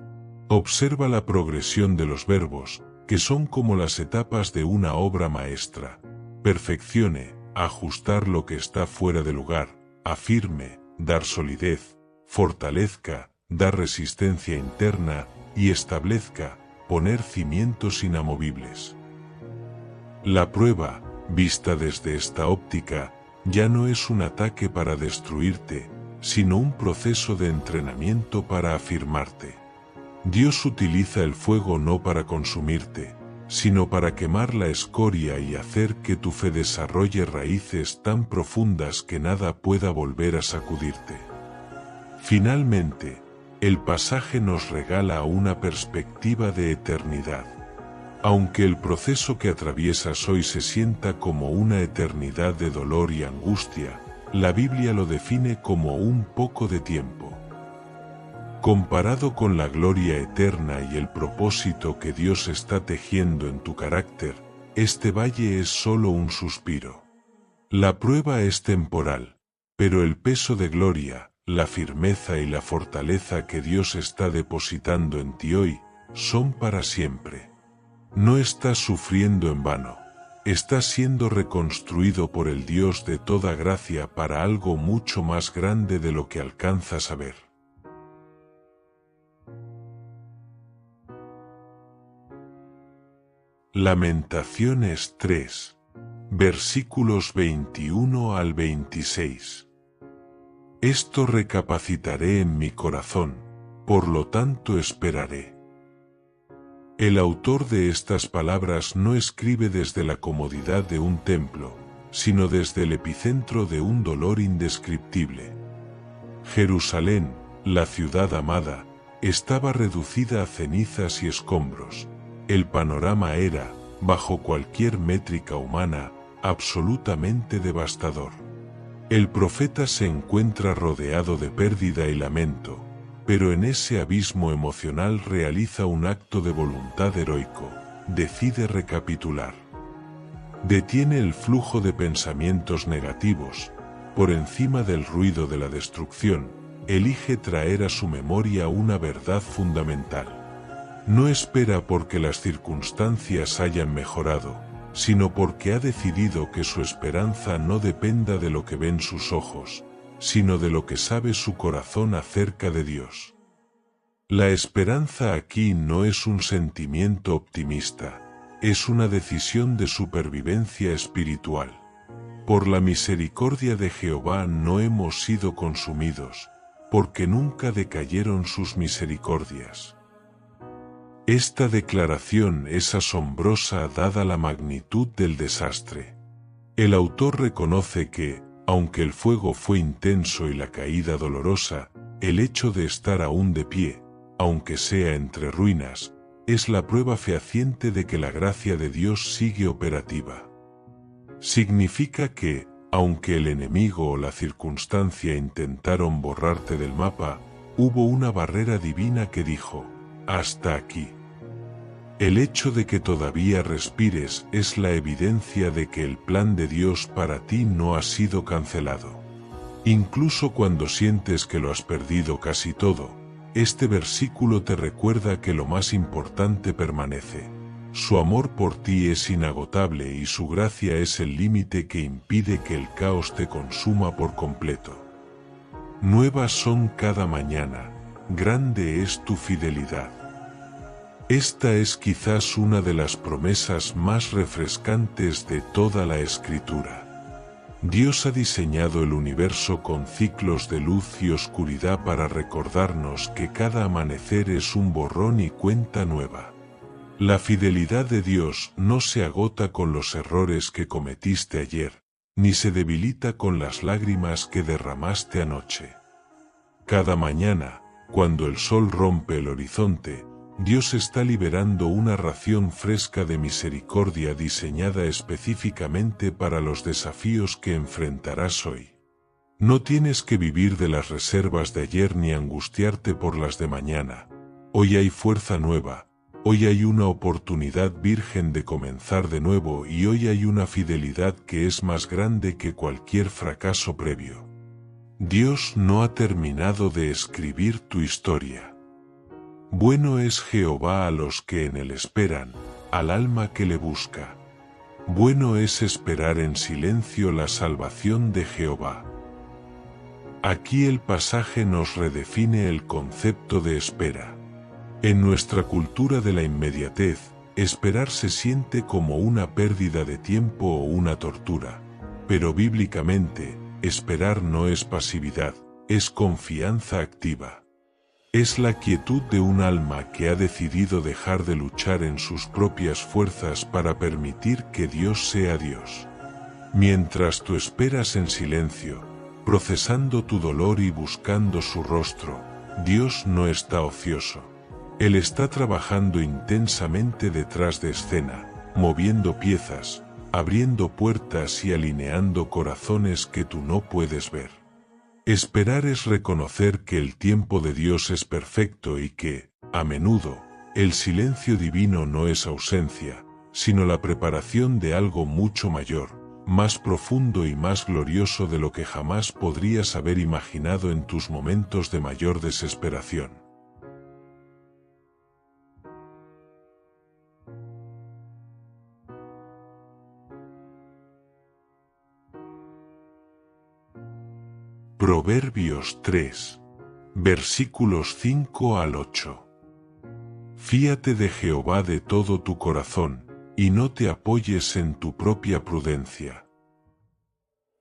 S1: Observa la progresión de los verbos, que son como las etapas de una obra maestra. Perfeccione, ajustar lo que está fuera de lugar, afirme, dar solidez, fortalezca, dar resistencia interna y establezca, poner cimientos inamovibles. La prueba, vista desde esta óptica, ya no es un ataque para destruirte, sino un proceso de entrenamiento para afirmarte. Dios utiliza el fuego no para consumirte, sino para quemar la escoria y hacer que tu fe desarrolle raíces tan profundas que nada pueda volver a sacudirte. Finalmente, el pasaje nos regala una perspectiva de eternidad. Aunque el proceso que atraviesas hoy se sienta como una eternidad de dolor y angustia, la Biblia lo define como un poco de tiempo. Comparado con la gloria eterna y el propósito que Dios está tejiendo en tu carácter, este valle es solo un suspiro. La prueba es temporal, pero el peso de gloria, la firmeza y la fortaleza que Dios está depositando en ti hoy, son para siempre. No estás sufriendo en vano, estás siendo reconstruido por el Dios de toda gracia para algo mucho más grande de lo que alcanzas a ver. Lamentaciones 3, versículos 21 al 26. Esto recapacitaré en mi corazón, por lo tanto esperaré. El autor de estas palabras no escribe desde la comodidad de un templo, sino desde el epicentro de un dolor indescriptible. Jerusalén, la ciudad amada, estaba reducida a cenizas y escombros. El panorama era, bajo cualquier métrica humana, absolutamente devastador. El profeta se encuentra rodeado de pérdida y lamento, pero en ese abismo emocional realiza un acto de voluntad heroico, decide recapitular. Detiene el flujo de pensamientos negativos, por encima del ruido de la destrucción, elige traer a su memoria una verdad fundamental. No espera porque las circunstancias hayan mejorado, sino porque ha decidido que su esperanza no dependa de lo que ven sus ojos, sino de lo que sabe su corazón acerca de Dios. La esperanza aquí no es un sentimiento optimista, es una decisión de supervivencia espiritual. Por la misericordia de Jehová no hemos sido consumidos, porque nunca decayeron sus misericordias. Esta declaración es asombrosa dada la magnitud del desastre. El autor reconoce que, aunque el fuego fue intenso y la caída dolorosa, el hecho de estar aún de pie, aunque sea entre ruinas, es la prueba fehaciente de que la gracia de Dios sigue operativa. Significa que, aunque el enemigo o la circunstancia intentaron borrarte del mapa, hubo una barrera divina que dijo, hasta aquí. El hecho de que todavía respires es la evidencia de que el plan de Dios para ti no ha sido cancelado. Incluso cuando sientes que lo has perdido casi todo, este versículo te recuerda que lo más importante permanece. Su amor por ti es inagotable y su gracia es el límite que impide que el caos te consuma por completo. Nuevas son cada mañana, grande es tu fidelidad. Esta es quizás una de las promesas más refrescantes de toda la Escritura. Dios ha diseñado el universo con ciclos de luz y oscuridad para recordarnos que cada amanecer es un borrón y cuenta nueva. La fidelidad de Dios no se agota con los errores que cometiste ayer, ni se debilita con las lágrimas que derramaste anoche. Cada mañana, cuando el sol rompe el horizonte, Dios está liberando una ración fresca de misericordia diseñada específicamente para los desafíos que enfrentarás hoy. No tienes que vivir de las reservas de ayer ni angustiarte por las de mañana. Hoy hay fuerza nueva, hoy hay una oportunidad virgen de comenzar de nuevo y hoy hay una fidelidad que es más grande que cualquier fracaso previo. Dios no ha terminado de escribir tu historia. Bueno es Jehová a los que en él esperan, al alma que le busca. Bueno es esperar en silencio la salvación de Jehová. Aquí el pasaje nos redefine el concepto de espera. En nuestra cultura de la inmediatez, esperar se siente como una pérdida de tiempo o una tortura. Pero bíblicamente, esperar no es pasividad, es confianza activa. Es la quietud de un alma que ha decidido dejar de luchar en sus propias fuerzas para permitir que Dios sea Dios. Mientras tú esperas en silencio, procesando tu dolor y buscando su rostro, Dios no está ocioso. Él está trabajando intensamente detrás de escena, moviendo piezas, abriendo puertas y alineando corazones que tú no puedes ver. Esperar es reconocer que el tiempo de Dios es perfecto y que, a menudo, el silencio divino no es ausencia, sino la preparación de algo mucho mayor, más profundo y más glorioso de lo que jamás podrías haber imaginado en tus momentos de mayor desesperación. Proverbios 3, versículos 5 al 8. Fíate de Jehová de todo tu corazón, y no te apoyes en tu propia prudencia.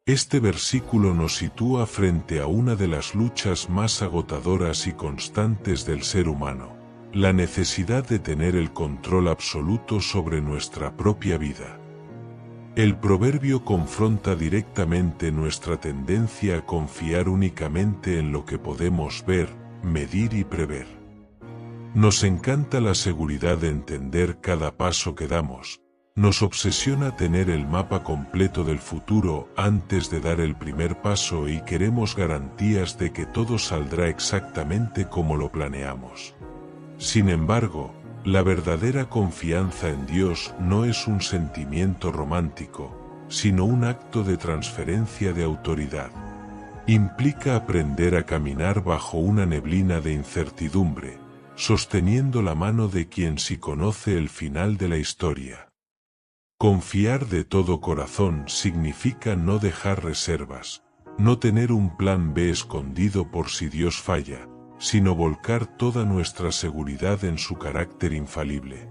S1: Este versículo nos sitúa frente a una de las luchas más agotadoras y constantes del ser humano, la necesidad de tener el control absoluto sobre nuestra propia vida. El proverbio confronta directamente nuestra tendencia a confiar únicamente en lo que podemos ver, medir y prever. Nos encanta la seguridad de entender cada paso que damos. Nos obsesiona tener el mapa completo del futuro antes de dar el primer paso y queremos garantías de que todo saldrá exactamente como lo planeamos. Sin embargo, la verdadera confianza en Dios no es un sentimiento romántico, sino un acto de transferencia de autoridad. Implica aprender a caminar bajo una neblina de incertidumbre, sosteniendo la mano de quien sí conoce el final de la historia. Confiar de todo corazón significa no dejar reservas, no tener un plan B escondido por si Dios falla, sino volcar toda nuestra seguridad en su carácter infalible.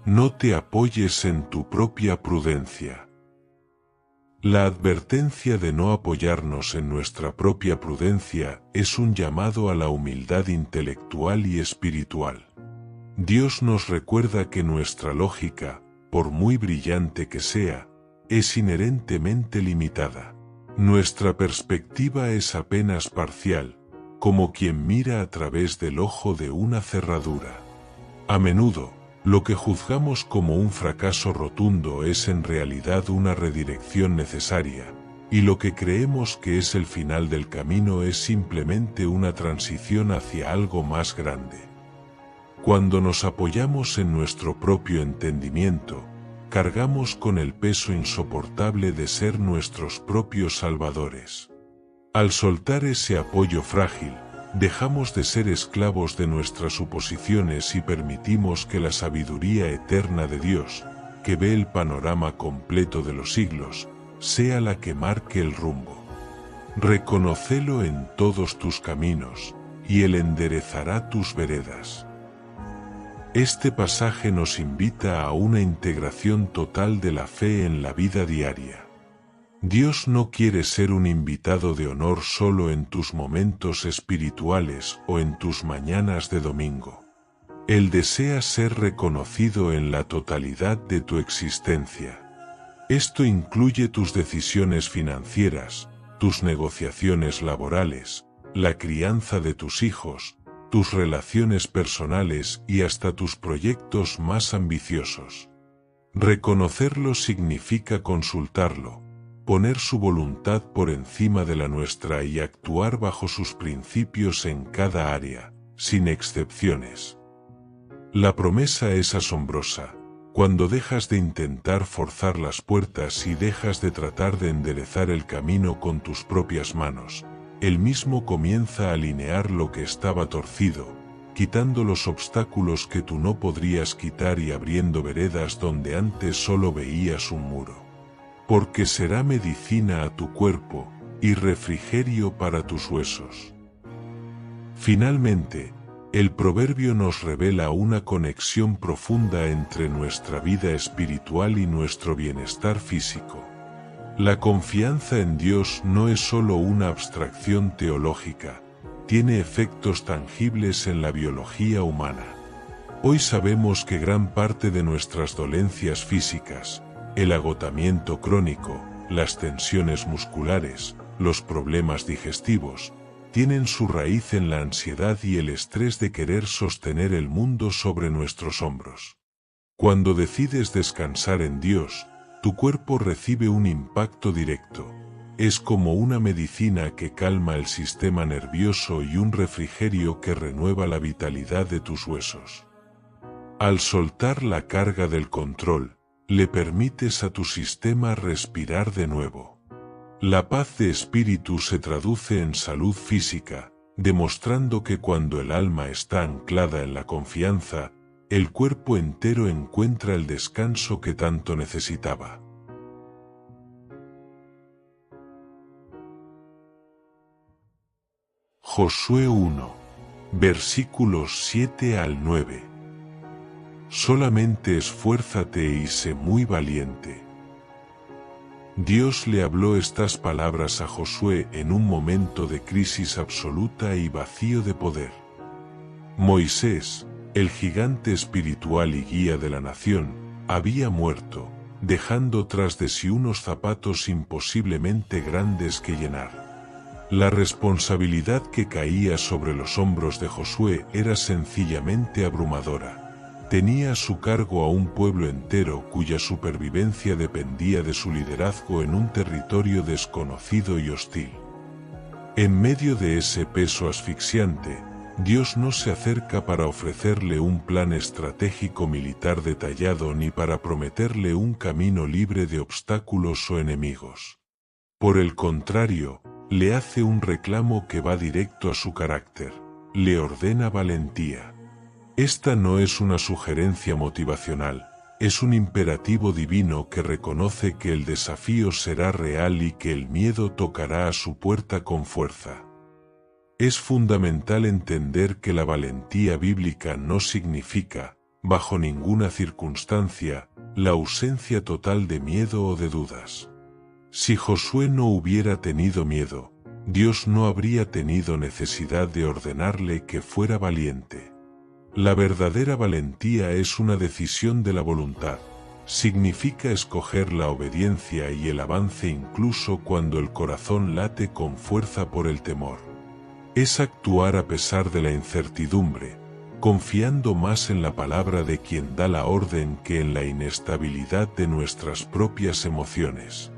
S1: No te apoyes en tu propia prudencia. La advertencia de no apoyarnos en nuestra propia prudencia es un llamado a la humildad intelectual y espiritual. Dios nos recuerda que nuestra lógica, por muy brillante que sea, es inherentemente limitada. Nuestra perspectiva es apenas parcial, como quien mira a través del ojo de una cerradura. A menudo, lo que juzgamos como un fracaso rotundo es en realidad una redirección necesaria, y lo que creemos que es el final del camino es simplemente una transición hacia algo más grande. Cuando nos apoyamos en nuestro propio entendimiento, cargamos con el peso insoportable de ser nuestros propios salvadores. Al soltar ese apoyo frágil, dejamos de ser esclavos de nuestras suposiciones y permitimos que la sabiduría eterna de Dios, que ve el panorama completo de los siglos, sea la que marque el rumbo. Reconócelo en todos tus caminos, y Él enderezará tus veredas. Este pasaje nos invita a una integración total de la fe en la vida diaria. Dios no quiere ser un invitado de honor solo en tus momentos espirituales o en tus mañanas de domingo. Él desea ser reconocido en la totalidad de tu existencia. Esto incluye tus decisiones financieras, tus negociaciones laborales, la crianza de tus hijos, tus relaciones personales y hasta tus proyectos más ambiciosos. Reconocerlo significa consultarlo, poner su voluntad por encima de la nuestra y actuar bajo sus principios en cada área, sin excepciones. La promesa es asombrosa. Cuando dejas de intentar forzar las puertas y dejas de tratar de enderezar el camino con tus propias manos, Él mismo comienza a alinear lo que estaba torcido, quitando los obstáculos que tú no podrías quitar y abriendo veredas donde antes solo veías un muro. Porque será medicina a tu cuerpo y refrigerio para tus huesos. Finalmente, el proverbio nos revela una conexión profunda entre nuestra vida espiritual y nuestro bienestar físico. La confianza en Dios no es solo una abstracción teológica, tiene efectos tangibles en la biología humana. Hoy sabemos que gran parte de nuestras dolencias físicas, el agotamiento crónico, las tensiones musculares, los problemas digestivos, tienen su raíz en la ansiedad y el estrés de querer sostener el mundo sobre nuestros hombros. Cuando decides descansar en Dios, tu cuerpo recibe un impacto directo. Es como una medicina que calma el sistema nervioso y un refrigerio que renueva la vitalidad de tus huesos. Al soltar la carga del control, le permites a tu sistema respirar de nuevo. La paz de espíritu se traduce en salud física, demostrando que cuando el alma está anclada en la confianza, el cuerpo entero encuentra el descanso que tanto necesitaba. Josué 1, versículos 7 al 9. Solamente esfuérzate y sé muy valiente. Dios le habló estas palabras a Josué en un momento de crisis absoluta y vacío de poder. Moisés, el gigante espiritual y guía de la nación, había muerto, dejando tras de sí unos zapatos imposiblemente grandes que llenar. La responsabilidad que caía sobre los hombros de Josué era sencillamente abrumadora. Tenía a su cargo a un pueblo entero cuya supervivencia dependía de su liderazgo en un territorio desconocido y hostil. En medio de ese peso asfixiante, Dios no se acerca para ofrecerle un plan estratégico militar detallado ni para prometerle un camino libre de obstáculos o enemigos. Por el contrario, le hace un reclamo que va directo a su carácter, le ordena valentía. Esta no es una sugerencia motivacional, es un imperativo divino que reconoce que el desafío será real y que el miedo tocará a su puerta con fuerza. Es fundamental entender que la valentía bíblica no significa, bajo ninguna circunstancia, la ausencia total de miedo o de dudas. Si Josué no hubiera tenido miedo, Dios no habría tenido necesidad de ordenarle que fuera valiente. La verdadera valentía es una decisión de la voluntad. Significa escoger la obediencia y el avance incluso cuando el corazón late con fuerza por el temor. Es actuar a pesar de la incertidumbre, confiando más en la palabra de quien da la orden que en la inestabilidad de nuestras propias emociones.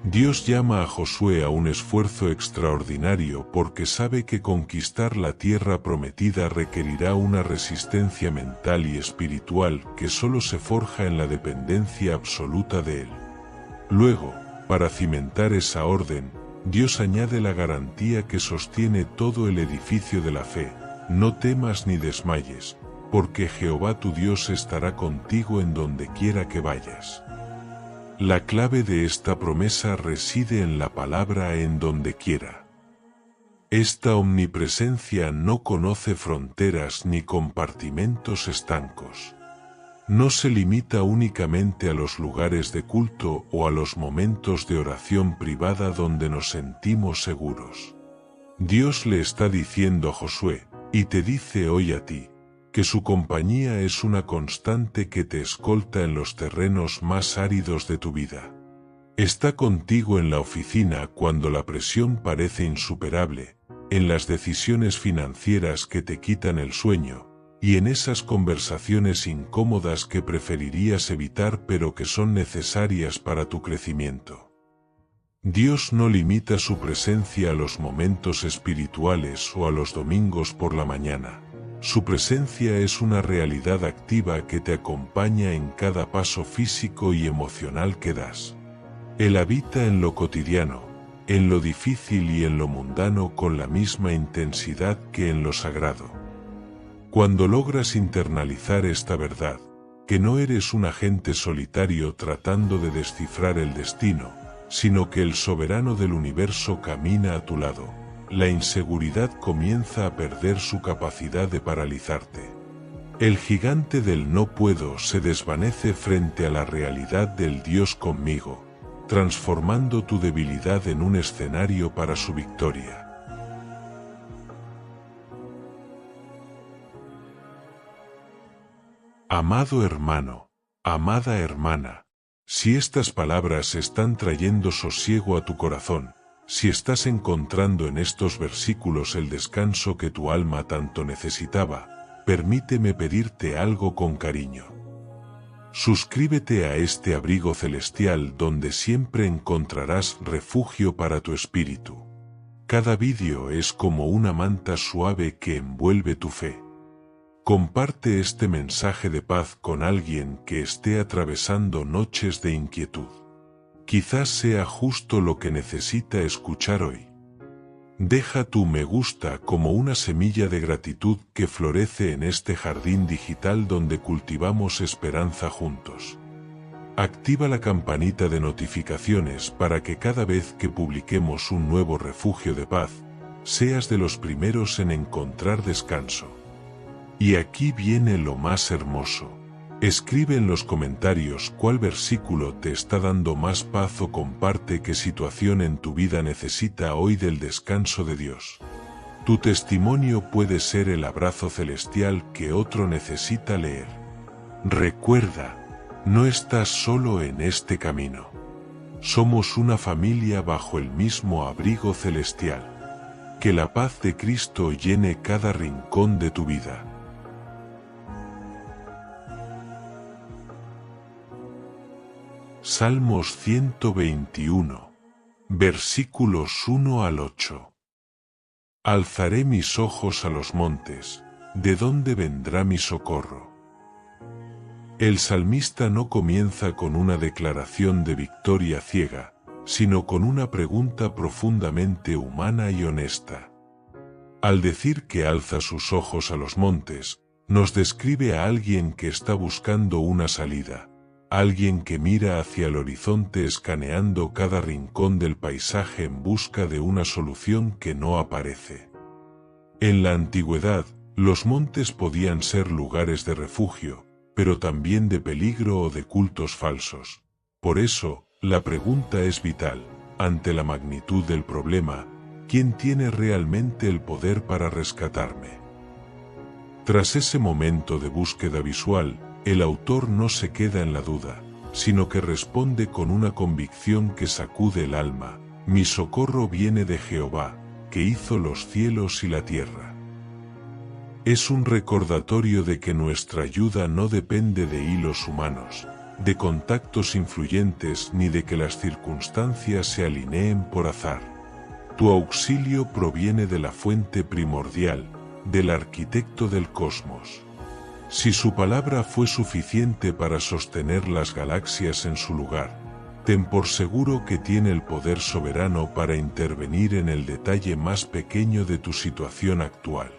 S1: Dios llama a Josué a un esfuerzo extraordinario porque sabe que conquistar la tierra prometida requerirá una resistencia mental y espiritual que solo se forja en la dependencia absoluta de Él. Luego, para cimentar esa orden, Dios añade la garantía que sostiene todo el edificio de la fe: no temas ni desmayes, porque Jehová tu Dios estará contigo en donde quiera que vayas. La clave de esta promesa reside en la palabra en donde quiera. Esta omnipresencia no conoce fronteras ni compartimentos estancos. No se limita únicamente a los lugares de culto o a los momentos de oración privada donde nos sentimos seguros. Dios le está diciendo a Josué, y te dice hoy a ti, que su compañía es una constante que te escolta en los terrenos más áridos de tu vida. Está contigo en la oficina cuando la presión parece insuperable, en las decisiones financieras que te quitan el sueño, y en esas conversaciones incómodas que preferirías evitar pero que son necesarias para tu crecimiento. Dios no limita su presencia a los momentos espirituales o a los domingos por la mañana. Su presencia es una realidad activa que te acompaña en cada paso físico y emocional que das. Él habita en lo cotidiano, en lo difícil y en lo mundano con la misma intensidad que en lo sagrado. Cuando logras internalizar esta verdad, que no eres un agente solitario tratando de descifrar el destino, sino que el soberano del universo camina a tu lado, la inseguridad comienza a perder su capacidad de paralizarte. El gigante del no puedo se desvanece frente a la realidad del Dios conmigo, transformando tu debilidad en un escenario para su victoria. Amado hermano, amada hermana, si estas palabras están trayendo sosiego a tu corazón, si estás encontrando en estos versículos el descanso que tu alma tanto necesitaba, permíteme pedirte algo con cariño. Suscríbete a este abrigo celestial donde siempre encontrarás refugio para tu espíritu. Cada vídeo es como una manta suave que envuelve tu fe. Comparte este mensaje de paz con alguien que esté atravesando noches de inquietud. Quizás sea justo lo que necesita escuchar hoy. Deja tu me gusta como una semilla de gratitud que florece en este jardín digital donde cultivamos esperanza juntos. Activa la campanita de notificaciones para que cada vez que publiquemos un nuevo refugio de paz, seas de los primeros en encontrar descanso. Y aquí viene lo más hermoso. Escribe en los comentarios cuál versículo te está dando más paz o comparte qué situación en tu vida necesita hoy del descanso de Dios. Tu testimonio puede ser el abrazo celestial que otro necesita leer. Recuerda, no estás solo en este camino. Somos una familia bajo el mismo abrigo celestial. Que la paz de Cristo llene cada rincón de tu vida. Salmos 121, versículos 1 al 8. Alzaré mis ojos a los montes, ¿de dónde vendrá mi socorro? El salmista no comienza con una declaración de victoria ciega, sino con una pregunta profundamente humana y honesta. Al decir que alza sus ojos a los montes, nos describe a alguien que está buscando una salida. Alguien que mira hacia el horizonte escaneando cada rincón del paisaje en busca de una solución que no aparece. En la antigüedad, los montes podían ser lugares de refugio, pero también de peligro o de cultos falsos. Por eso, la pregunta es vital. Ante la magnitud del problema, ¿quién tiene realmente el poder para rescatarme? Tras ese momento de búsqueda visual, el autor no se queda en la duda, sino que responde con una convicción que sacude el alma: mi socorro viene de Jehová, que hizo los cielos y la tierra. Es un recordatorio de que nuestra ayuda no depende de hilos humanos, de contactos influyentes ni de que las circunstancias se alineen por azar. Tu auxilio proviene de la fuente primordial, del arquitecto del cosmos. Si su palabra fue suficiente para sostener las galaxias en su lugar, ten por seguro que tiene el poder soberano para intervenir en el detalle más pequeño de tu situación actual.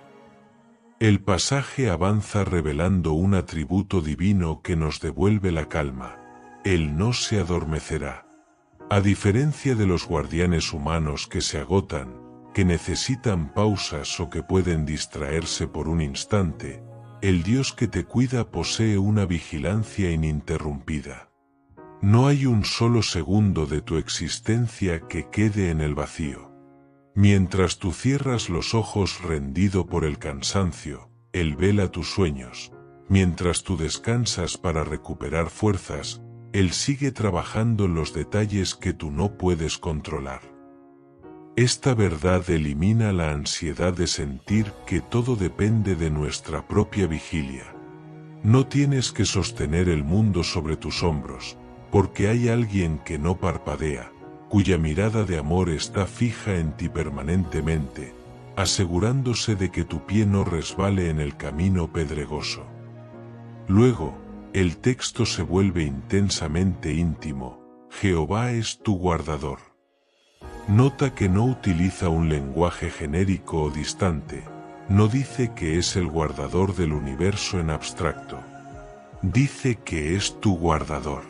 S1: El pasaje avanza revelando un atributo divino que nos devuelve la calma. Él no se adormecerá. A diferencia de los guardianes humanos que se agotan, que necesitan pausas o que pueden distraerse por un instante, el Dios que te cuida posee una vigilancia ininterrumpida. No hay un solo segundo de tu existencia que quede en el vacío. Mientras tú cierras los ojos rendido por el cansancio, Él vela tus sueños. Mientras tú descansas para recuperar fuerzas, Él sigue trabajando en los detalles que tú no puedes controlar. Esta verdad elimina la ansiedad de sentir que todo depende de nuestra propia vigilia. No tienes que sostener el mundo sobre tus hombros, porque hay alguien que no parpadea, cuya mirada de amor está fija en ti permanentemente, asegurándose de que tu pie no resbale en el camino pedregoso. Luego, el texto se vuelve intensamente íntimo: Jehová es tu guardador. Nota que no utiliza un lenguaje genérico o distante, no dice que es el guardador del universo en abstracto. Dice que es tu guardador.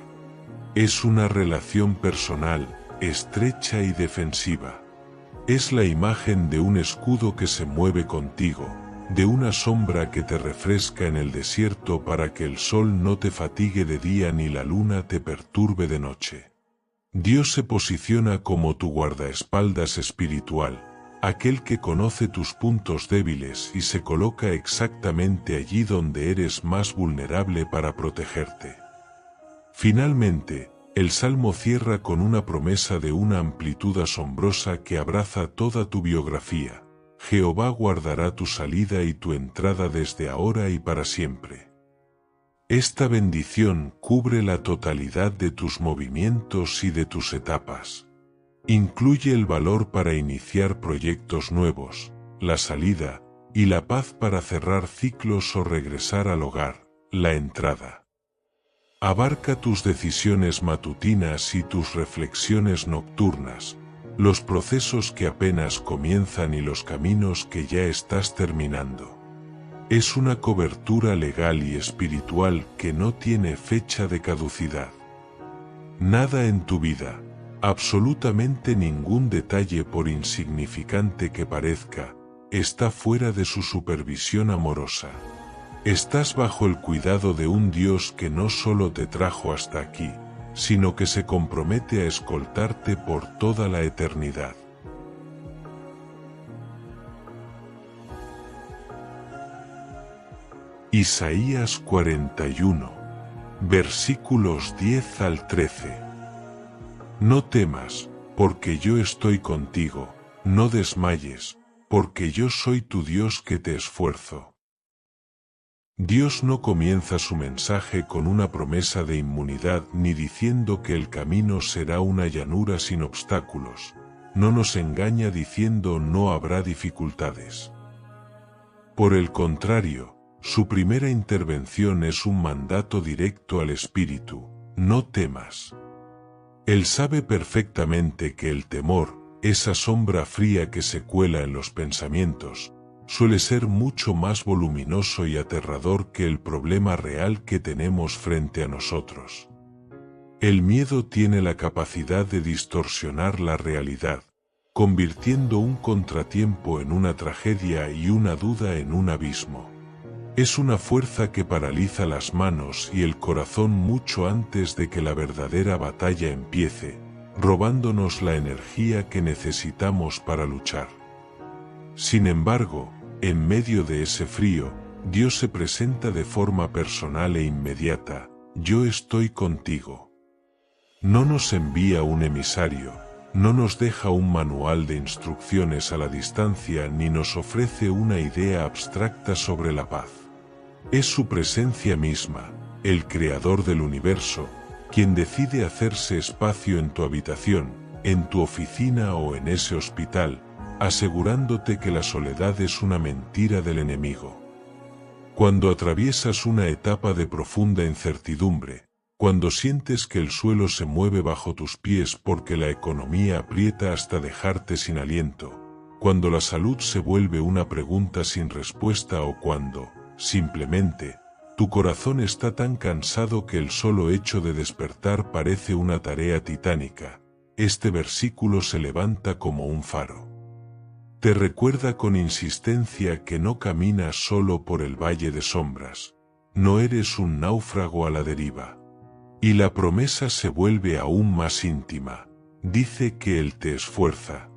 S1: Es una relación personal, estrecha y defensiva. Es la imagen de un escudo que se mueve contigo, de una sombra que te refresca en el desierto para que el sol no te fatigue de día ni la luna te perturbe de noche. Dios se posiciona como tu guardaespaldas espiritual, aquel que conoce tus puntos débiles y se coloca exactamente allí donde eres más vulnerable para protegerte. Finalmente, el Salmo cierra con una promesa de una amplitud asombrosa que abraza toda tu biografía: Jehová guardará tu salida y tu entrada desde ahora y para siempre. Esta bendición cubre la totalidad de tus movimientos y de tus etapas. Incluye el valor para iniciar proyectos nuevos, la salida, y la paz para cerrar ciclos o regresar al hogar, la entrada. Abarca tus decisiones matutinas y tus reflexiones nocturnas, los procesos que apenas comienzan y los caminos que ya estás terminando. Es una cobertura legal y espiritual que no tiene fecha de caducidad. Nada en tu vida, absolutamente ningún detalle por insignificante que parezca, está fuera de su supervisión amorosa. Estás bajo el cuidado de un Dios que no solo te trajo hasta aquí, sino que se compromete a escoltarte por toda la eternidad. Isaías 41, versículos 10 al 13. No temas, porque yo estoy contigo, no desmayes, porque yo soy tu Dios que te esfuerzo. Dios no comienza su mensaje con una promesa de inmunidad ni diciendo que el camino será una llanura sin obstáculos. No nos engaña diciendo no habrá dificultades. Por el contrario, su primera intervención es un mandato directo al espíritu: no temas. Él sabe perfectamente que el temor, esa sombra fría que se cuela en los pensamientos, suele ser mucho más voluminoso y aterrador que el problema real que tenemos frente a nosotros. El miedo tiene la capacidad de distorsionar la realidad, convirtiendo un contratiempo en una tragedia y una duda en un abismo. Es una fuerza que paraliza las manos y el corazón mucho antes de que la verdadera batalla empiece, robándonos la energía que necesitamos para luchar. Sin embargo, en medio de ese frío, Dios se presenta de forma personal e inmediata: yo estoy contigo. No nos envía un emisario, no nos deja un manual de instrucciones a la distancia ni nos ofrece una idea abstracta sobre la paz. Es su presencia misma, el creador del universo, quien decide hacerse espacio en tu habitación, en tu oficina o en ese hospital, asegurándote que la soledad es una mentira del enemigo. Cuando atraviesas una etapa de profunda incertidumbre, cuando sientes que el suelo se mueve bajo tus pies porque la economía aprieta hasta dejarte sin aliento, cuando la salud se vuelve una pregunta sin respuesta o cuando, simplemente, tu corazón está tan cansado que el solo hecho de despertar parece una tarea titánica, este versículo se levanta como un faro. Te recuerda con insistencia que no caminas solo por el valle de sombras, no eres un náufrago a la deriva. Y la promesa se vuelve aún más íntima, dice que Él te esfuerza.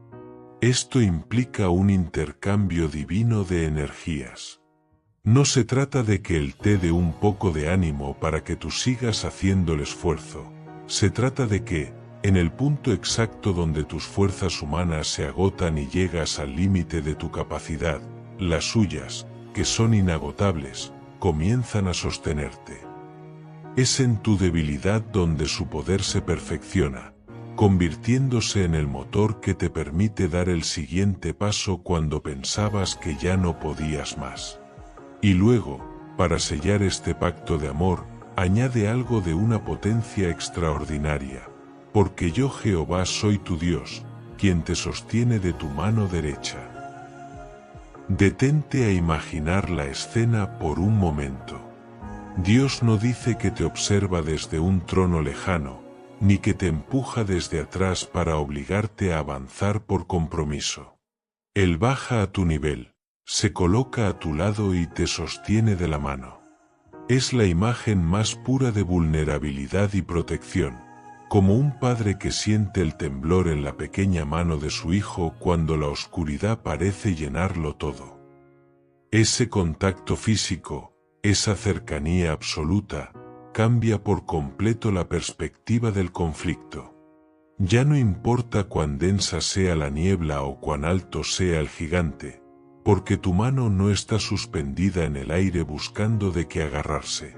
S1: Esto implica un intercambio divino de energías. No se trata de que Él te dé un poco de ánimo para que tú sigas haciendo el esfuerzo. Se trata de que, en el punto exacto donde tus fuerzas humanas se agotan y llegas al límite de tu capacidad, las suyas, que son inagotables, comienzan a sostenerte. Es en tu debilidad donde su poder se perfecciona, convirtiéndose en el motor que te permite dar el siguiente paso cuando pensabas que ya no podías más. Y luego, para sellar este pacto de amor, añade algo de una potencia extraordinaria, porque yo Jehová soy tu Dios, quien te sostiene de tu mano derecha. Detente a imaginar la escena por un momento. Dios no dice que te observa desde un trono lejano, ni que te empuja desde atrás para obligarte a avanzar por compromiso. Él baja a tu nivel, se coloca a tu lado y te sostiene de la mano. Es la imagen más pura de vulnerabilidad y protección, como un padre que siente el temblor en la pequeña mano de su hijo cuando la oscuridad parece llenarlo todo. Ese contacto físico, esa cercanía absoluta, cambia por completo la perspectiva del conflicto. Ya no importa cuán densa sea la niebla o cuán alto sea el gigante, porque tu mano no está suspendida en el aire buscando de qué agarrarse.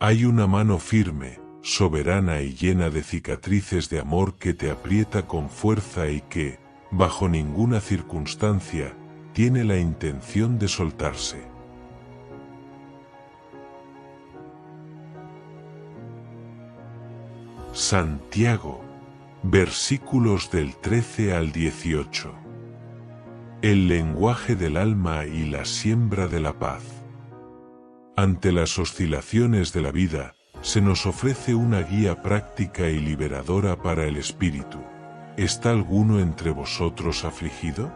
S1: Hay una mano firme, soberana y llena de cicatrices de amor que te aprieta con fuerza y que, bajo ninguna circunstancia, tiene la intención de soltarse. Santiago, versículos del 13 al 18. El lenguaje del alma y la siembra de la paz. Ante las oscilaciones de la vida, se nos ofrece una guía práctica y liberadora para el espíritu. ¿Está alguno entre vosotros afligido?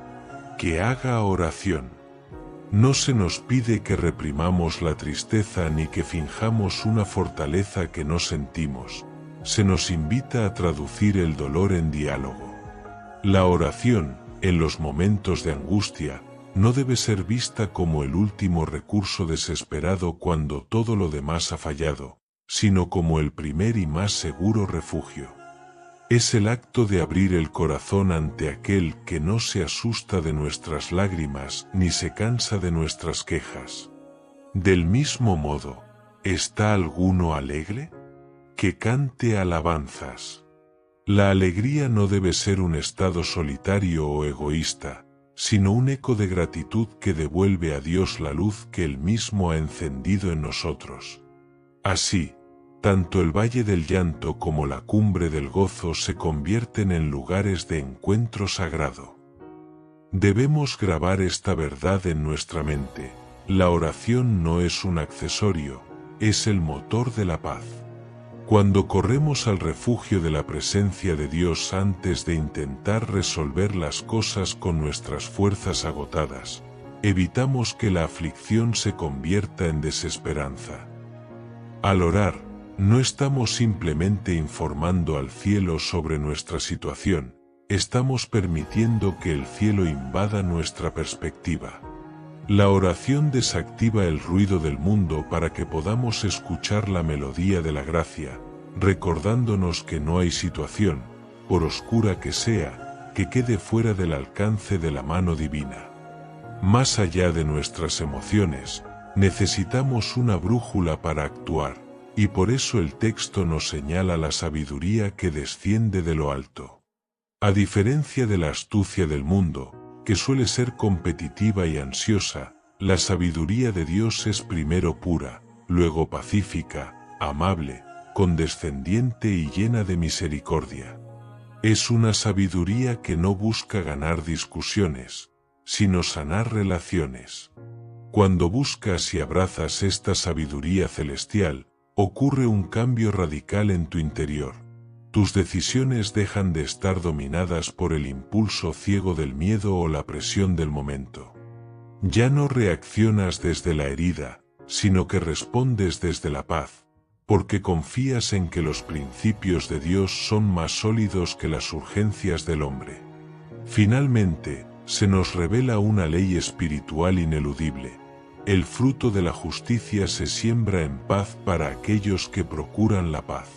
S1: Que haga oración. No se nos pide que reprimamos la tristeza ni que finjamos una fortaleza que no sentimos. Se nos invita a traducir el dolor en diálogo. La oración, en los momentos de angustia, no debe ser vista como el último recurso desesperado cuando todo lo demás ha fallado, sino como el primer y más seguro refugio. Es el acto de abrir el corazón ante aquel que no se asusta de nuestras lágrimas ni se cansa de nuestras quejas. Del mismo modo, ¿está alguno alegre? Que cante alabanzas. La alegría no debe ser un estado solitario o egoísta, sino un eco de gratitud que devuelve a Dios la luz que Él mismo ha encendido en nosotros. Así, tanto el valle del llanto como la cumbre del gozo se convierten en lugares de encuentro sagrado. Debemos grabar esta verdad en nuestra mente. La oración no es un accesorio, es el motor de la paz. Cuando corremos al refugio de la presencia de Dios antes de intentar resolver las cosas con nuestras fuerzas agotadas, evitamos que la aflicción se convierta en desesperanza. Al orar, no estamos simplemente informando al cielo sobre nuestra situación, estamos permitiendo que el cielo invada nuestra perspectiva. La oración desactiva el ruido del mundo para que podamos escuchar la melodía de la gracia, recordándonos que no hay situación, por oscura que sea, que quede fuera del alcance de la mano divina. Más allá de nuestras emociones, necesitamos una brújula para actuar, y por eso el texto nos señala la sabiduría que desciende de lo alto. A diferencia de la astucia del mundo, que suele ser competitiva y ansiosa, la sabiduría de Dios es primero pura, luego pacífica, amable, condescendiente y llena de misericordia. Es una sabiduría que no busca ganar discusiones, sino sanar relaciones. Cuando buscas y abrazas esta sabiduría celestial, ocurre un cambio radical en tu interior. Tus decisiones dejan de estar dominadas por el impulso ciego del miedo o la presión del momento. Ya no reaccionas desde la herida, sino que respondes desde la paz, porque confías en que los principios de Dios son más sólidos que las urgencias del hombre. Finalmente, se nos revela una ley espiritual ineludible. El fruto de la justicia se siembra en paz para aquellos que procuran la paz.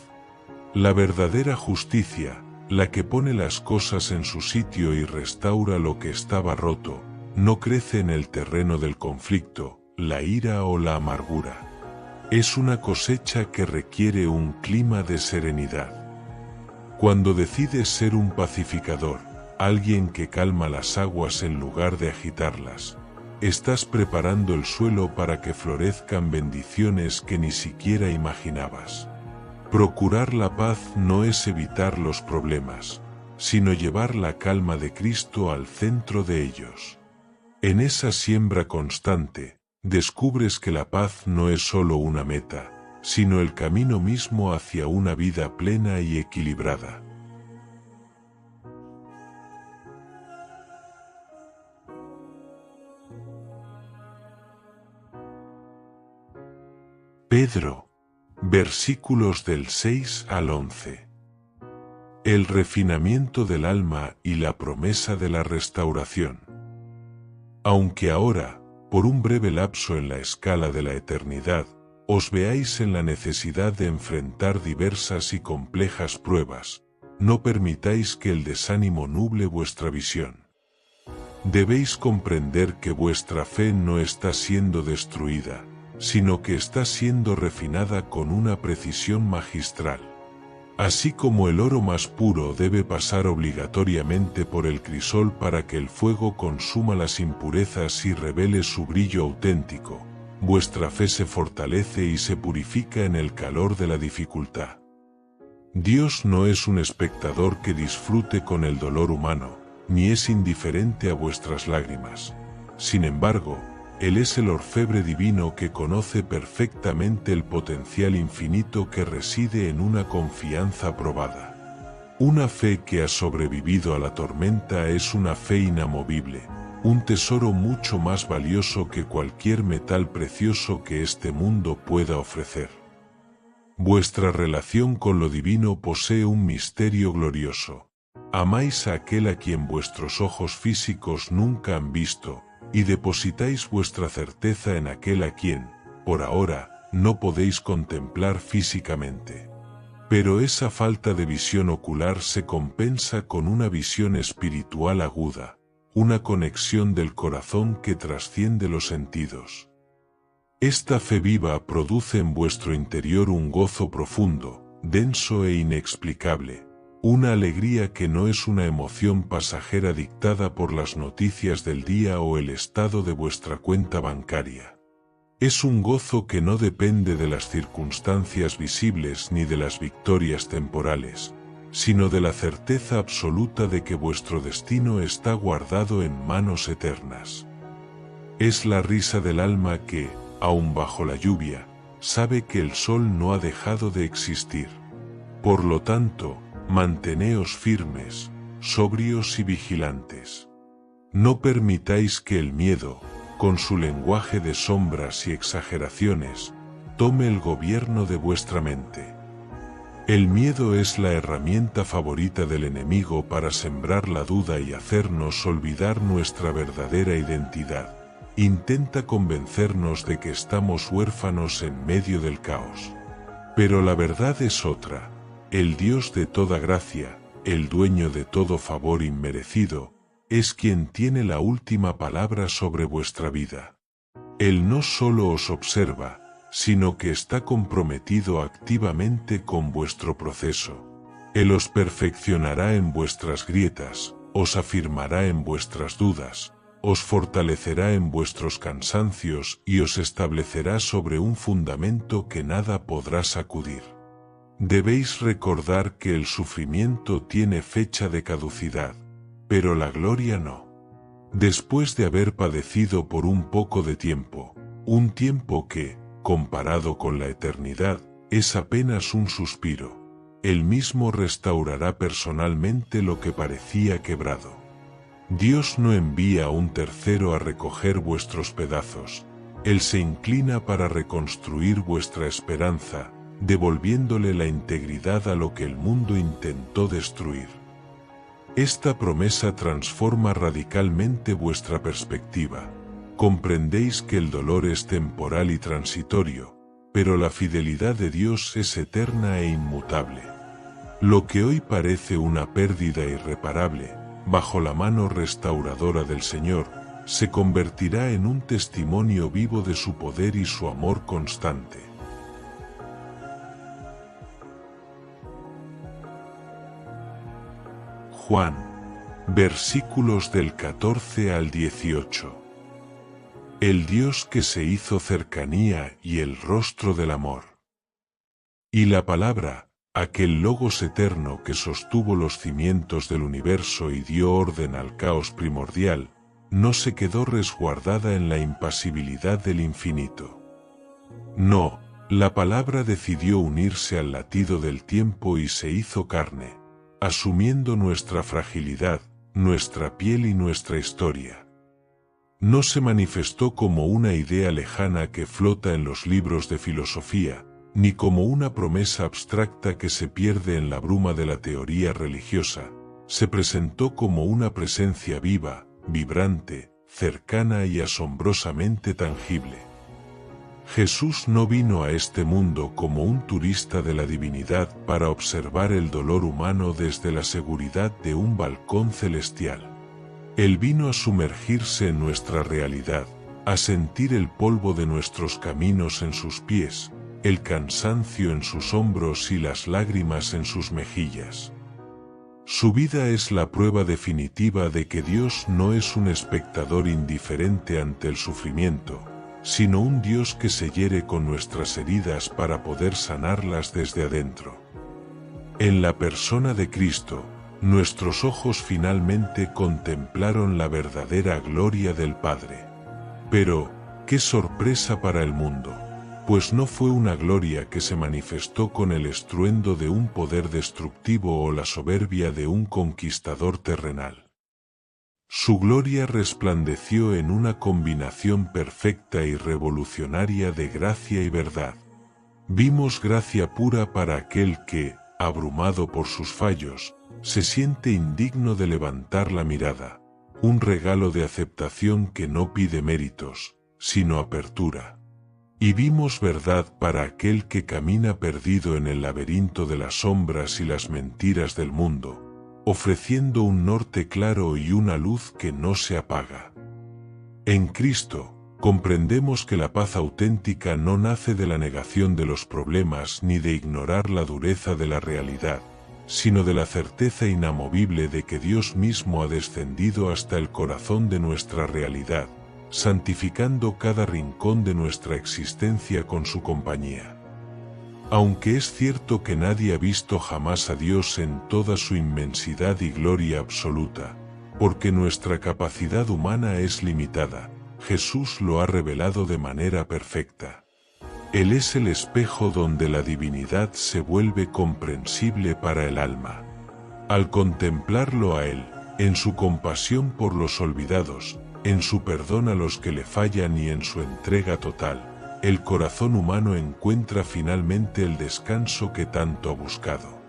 S1: La verdadera justicia, la que pone las cosas en su sitio y restaura lo que estaba roto, no crece en el terreno del conflicto, la ira o la amargura. Es una cosecha que requiere un clima de serenidad. Cuando decides ser un pacificador, alguien que calma las aguas en lugar de agitarlas, estás preparando el suelo para que florezcan bendiciones que ni siquiera imaginabas. Procurar la paz no es evitar los problemas, sino llevar la calma de Cristo al centro de ellos. En esa siembra constante, descubres que la paz no es solo una meta, sino el camino mismo hacia una vida plena y equilibrada. Pedro, versículos del 6 al 11. El refinamiento del alma y la promesa de la restauración. Aunque ahora, por un breve lapso en la escala de la eternidad, os veáis en la necesidad de enfrentar diversas y complejas pruebas, no permitáis que el desánimo nuble vuestra visión. Debéis comprender que vuestra fe no está siendo destruida, sino que está siendo refinada con una precisión magistral. Así como el oro más puro debe pasar obligatoriamente por el crisol para que el fuego consuma las impurezas y revele su brillo auténtico, vuestra fe se fortalece y se purifica en el calor de la dificultad. Dios no es un espectador que disfrute con el dolor humano, ni es indiferente a vuestras lágrimas. Sin embargo, Él es el orfebre divino que conoce perfectamente el potencial infinito que reside en una confianza probada. Una fe que ha sobrevivido a la tormenta es una fe inamovible, un tesoro mucho más valioso que cualquier metal precioso que este mundo pueda ofrecer. Vuestra relación con lo divino posee un misterio glorioso. Amáis a aquel a quien vuestros ojos físicos nunca han visto, y depositáis vuestra certeza en aquel a quien, por ahora, no podéis contemplar físicamente. Pero esa falta de visión ocular se compensa con una visión espiritual aguda, una conexión del corazón que trasciende los sentidos. Esta fe viva produce en vuestro interior un gozo profundo, denso e inexplicable, una alegría que no es una emoción pasajera dictada por las noticias del día o el estado de vuestra cuenta bancaria. Es un gozo que no depende de las circunstancias visibles ni de las victorias temporales, sino de la certeza absoluta de que vuestro destino está guardado en manos eternas. Es la risa del alma que, aun bajo la lluvia, sabe que el sol no ha dejado de existir. Por lo tanto, manteneos firmes, sobrios y vigilantes. No permitáis que el miedo, con su lenguaje de sombras y exageraciones, tome el gobierno de vuestra mente. El miedo es la herramienta favorita del enemigo para sembrar la duda y hacernos olvidar nuestra verdadera identidad. Intenta convencernos de que estamos huérfanos en medio del caos. Pero la verdad es otra. El Dios de toda gracia, el dueño de todo favor inmerecido, es quien tiene la última palabra sobre vuestra vida. Él no solo os observa, sino que está comprometido activamente con vuestro proceso. Él os perfeccionará en vuestras grietas, os afirmará en vuestras dudas, os fortalecerá en vuestros cansancios y os establecerá sobre un fundamento que nada podrá sacudir. Debéis recordar que el sufrimiento tiene fecha de caducidad, pero la gloria no. Después de haber padecido por un poco de tiempo, un tiempo que, comparado con la eternidad, es apenas un suspiro, Él mismo restaurará personalmente lo que parecía quebrado. Dios no envía a un tercero a recoger vuestros pedazos, Él se inclina para reconstruir vuestra esperanza, devolviéndole la integridad a lo que el mundo intentó destruir. Esta promesa transforma radicalmente vuestra perspectiva. Comprendéis que el dolor es temporal y transitorio, pero la fidelidad de Dios es eterna e inmutable. Lo que hoy parece una pérdida irreparable, bajo la mano restauradora del Señor, se convertirá en un testimonio vivo de su poder y su amor constante. Juan, versículos del 14 al 18. El Dios que se hizo cercanía y el rostro del amor. Y la palabra, aquel Logos eterno que sostuvo los cimientos del universo y dio orden al caos primordial, no se quedó resguardada en la impasibilidad del infinito. No, la palabra decidió unirse al latido del tiempo y se hizo carne, asumiendo nuestra fragilidad, nuestra piel y nuestra historia. No se manifestó como una idea lejana que flota en los libros de filosofía, ni como una promesa abstracta que se pierde en la bruma de la teoría religiosa. Se presentó como una presencia viva, vibrante, cercana y asombrosamente tangible. Jesús no vino a este mundo como un turista de la divinidad para observar el dolor humano desde la seguridad de un balcón celestial. Él vino a sumergirse en nuestra realidad, a sentir el polvo de nuestros caminos en sus pies, el cansancio en sus hombros y las lágrimas en sus mejillas. Su vida es la prueba definitiva de que Dios no es un espectador indiferente ante el sufrimiento, sino un Dios que se hiere con nuestras heridas para poder sanarlas desde adentro. En la persona de Cristo, nuestros ojos finalmente contemplaron la verdadera gloria del Padre. Pero, qué sorpresa para el mundo, pues no fue una gloria que se manifestó con el estruendo de un poder destructivo o la soberbia de un conquistador terrenal. Su gloria resplandeció en una combinación perfecta y revolucionaria de gracia y verdad. Vimos gracia pura para aquel que, abrumado por sus fallos, se siente indigno de levantar la mirada, un regalo de aceptación que no pide méritos, sino apertura. Y vimos verdad para aquel que camina perdido en el laberinto de las sombras y las mentiras del mundo, ofreciendo un norte claro y una luz que no se apaga. En Cristo, comprendemos que la paz auténtica no nace de la negación de los problemas ni de ignorar la dureza de la realidad, sino de la certeza inamovible de que Dios mismo ha descendido hasta el corazón de nuestra realidad, santificando cada rincón de nuestra existencia con su compañía. Aunque es cierto que nadie ha visto jamás a Dios en toda su inmensidad y gloria absoluta, porque nuestra capacidad humana es limitada, Jesús lo ha revelado de manera perfecta. Él es el espejo donde la divinidad se vuelve comprensible para el alma. Al contemplarlo a Él, en su compasión por los olvidados, en su perdón a los que le fallan y en su entrega total, el corazón humano encuentra finalmente el descanso que tanto ha buscado.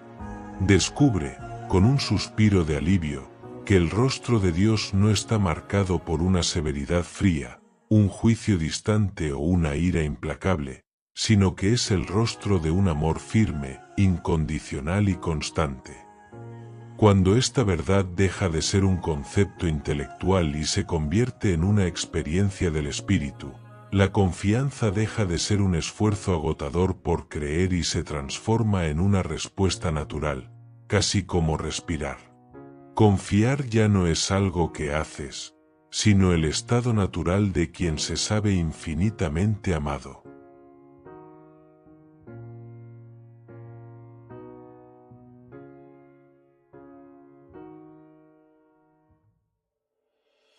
S1: Descubre, con un suspiro de alivio, que el rostro de Dios no está marcado por una severidad fría, un juicio distante o una ira implacable, sino que es el rostro de un amor firme, incondicional y constante. Cuando esta verdad deja de ser un concepto intelectual y se convierte en una experiencia del espíritu, la confianza deja de ser un esfuerzo agotador por creer y se transforma en una respuesta natural, casi como respirar. Confiar ya no es algo que haces, sino el estado natural de quien se sabe infinitamente amado.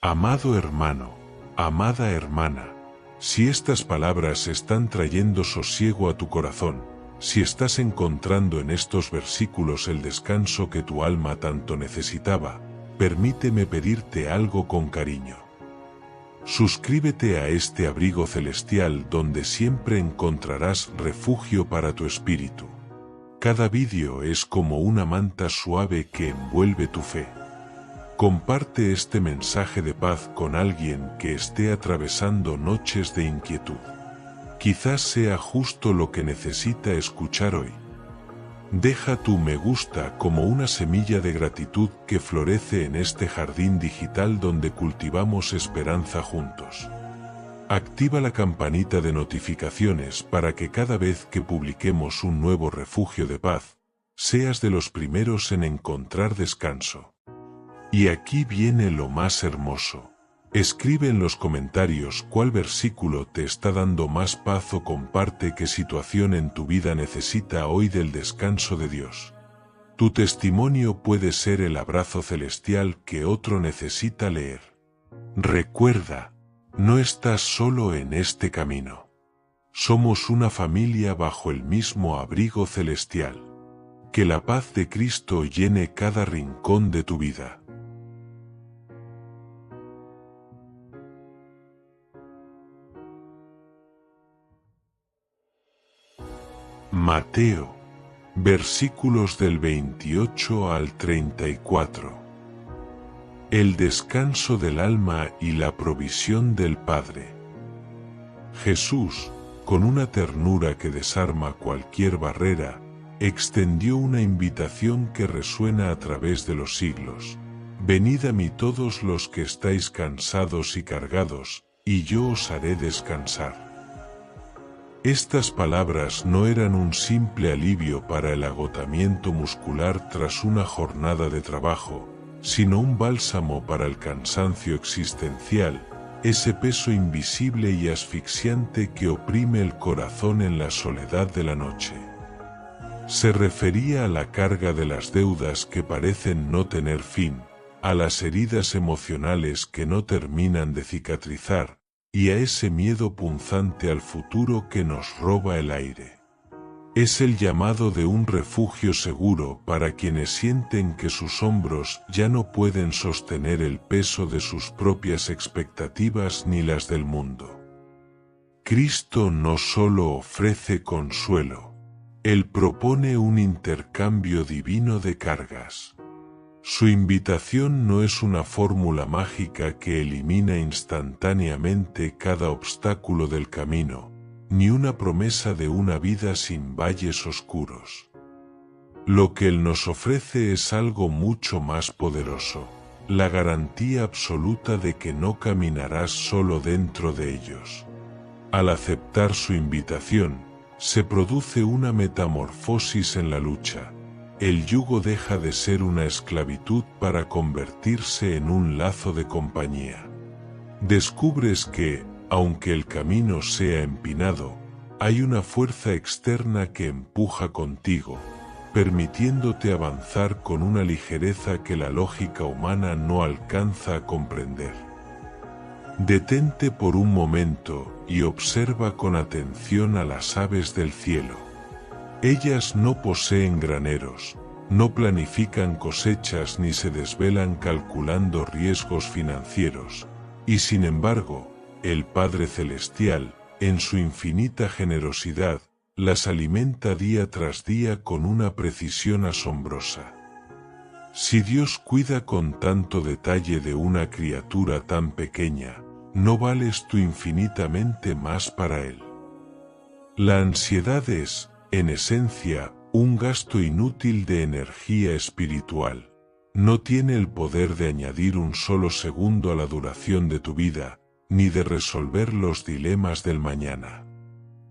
S1: Amado hermano, amada hermana, si estas palabras están trayendo sosiego a tu corazón, si estás encontrando en estos versículos el descanso que tu alma tanto necesitaba, permíteme pedirte algo con cariño. Suscríbete a este abrigo celestial donde siempre encontrarás refugio para tu espíritu. Cada vídeo es como una manta suave que envuelve tu fe. Comparte este mensaje de paz con alguien que esté atravesando noches de inquietud. Quizás sea justo lo que necesita escuchar hoy. Deja tu me gusta como una semilla de gratitud que florece en este jardín digital donde cultivamos esperanza juntos. Activa la campanita de notificaciones para que cada vez que publiquemos un nuevo refugio de paz, seas de los primeros en encontrar descanso. Y aquí viene lo más hermoso. Escribe en los comentarios cuál versículo te está dando más paz o comparte qué situación en tu vida necesita hoy del descanso de Dios. Tu testimonio puede ser el abrazo celestial que otro necesita leer. Recuerda, no estás solo en este camino. Somos una familia bajo el mismo abrigo celestial. Que la paz de Cristo llene cada rincón de tu vida. Mateo, versículos del 28 al 34. El descanso del alma y la provisión del Padre. Jesús, con una ternura que desarma cualquier barrera, extendió una invitación que resuena a través de los siglos. Venid a mí todos los que estáis cansados y cargados, y yo os haré descansar. Estas palabras no eran un simple alivio para el agotamiento muscular tras una jornada de trabajo, sino un bálsamo para el cansancio existencial, ese peso invisible y asfixiante que oprime el corazón en la soledad de la noche. Se refería a la carga de las deudas que parecen no tener fin, a las heridas emocionales que no terminan de cicatrizar, y a ese miedo punzante al futuro que nos roba el aire. Es el llamado de un refugio seguro para quienes sienten que sus hombros ya no pueden sostener el peso de sus propias expectativas ni las del mundo. Cristo no solo ofrece consuelo, Él propone un intercambio divino de cargas. Su invitación no es una fórmula mágica que elimina instantáneamente cada obstáculo del camino, ni una promesa de una vida sin valles oscuros. Lo que Él nos ofrece es algo mucho más poderoso, la garantía absoluta de que no caminarás solo dentro de ellos. Al aceptar su invitación, se produce una metamorfosis en la lucha. El yugo deja de ser una esclavitud para convertirse en un lazo de compañía. Descubres que, aunque el camino sea empinado, hay una fuerza externa que empuja contigo, permitiéndote avanzar con una ligereza que la lógica humana no alcanza a comprender. Detente por un momento y observa con atención a las aves del cielo. Ellas no poseen graneros, no planifican cosechas ni se desvelan calculando riesgos financieros, y sin embargo, el Padre Celestial, en su infinita generosidad, las alimenta día tras día con una precisión asombrosa. Si Dios cuida con tanto detalle de una criatura tan pequeña, ¿no vales tú infinitamente más para Él? La ansiedad es, en esencia, un gasto inútil de energía espiritual. No tiene el poder de añadir un solo segundo a la duración de tu vida, ni de resolver los dilemas del mañana.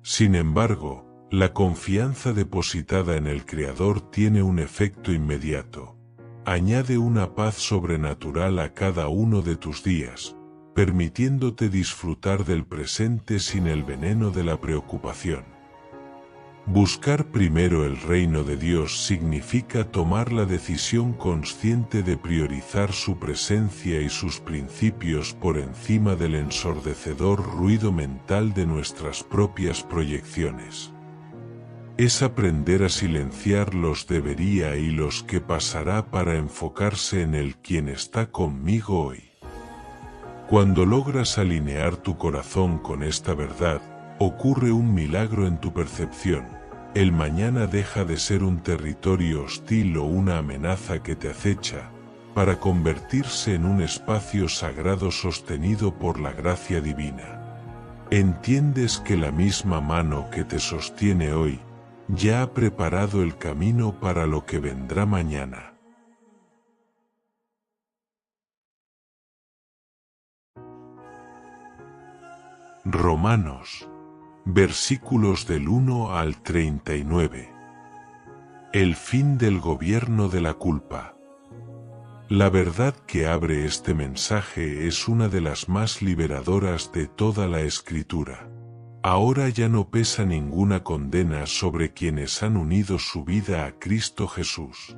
S1: Sin embargo, la confianza depositada en el Creador tiene un efecto inmediato. Añade una paz sobrenatural a cada uno de tus días, permitiéndote disfrutar del presente sin el veneno de la preocupación. Buscar primero el reino de Dios significa tomar la decisión consciente de priorizar su presencia y sus principios por encima del ensordecedor ruido mental de nuestras propias proyecciones. Es aprender a silenciar los debería y los que pasará para enfocarse en el quien está conmigo hoy. Cuando logras alinear tu corazón con esta verdad, ocurre un milagro en tu percepción. El mañana deja de ser un territorio hostil o una amenaza que te acecha, para convertirse en un espacio sagrado sostenido por la gracia divina. Entiendes que la misma mano que te sostiene hoy, ya ha preparado el camino para lo que vendrá mañana. Romanos, versículos del 1 al 39. El fin del gobierno de la culpa. La verdad que abre este mensaje es una de las más liberadoras de toda la Escritura. Ahora ya no pesa ninguna condena sobre quienes han unido su vida a Cristo Jesús.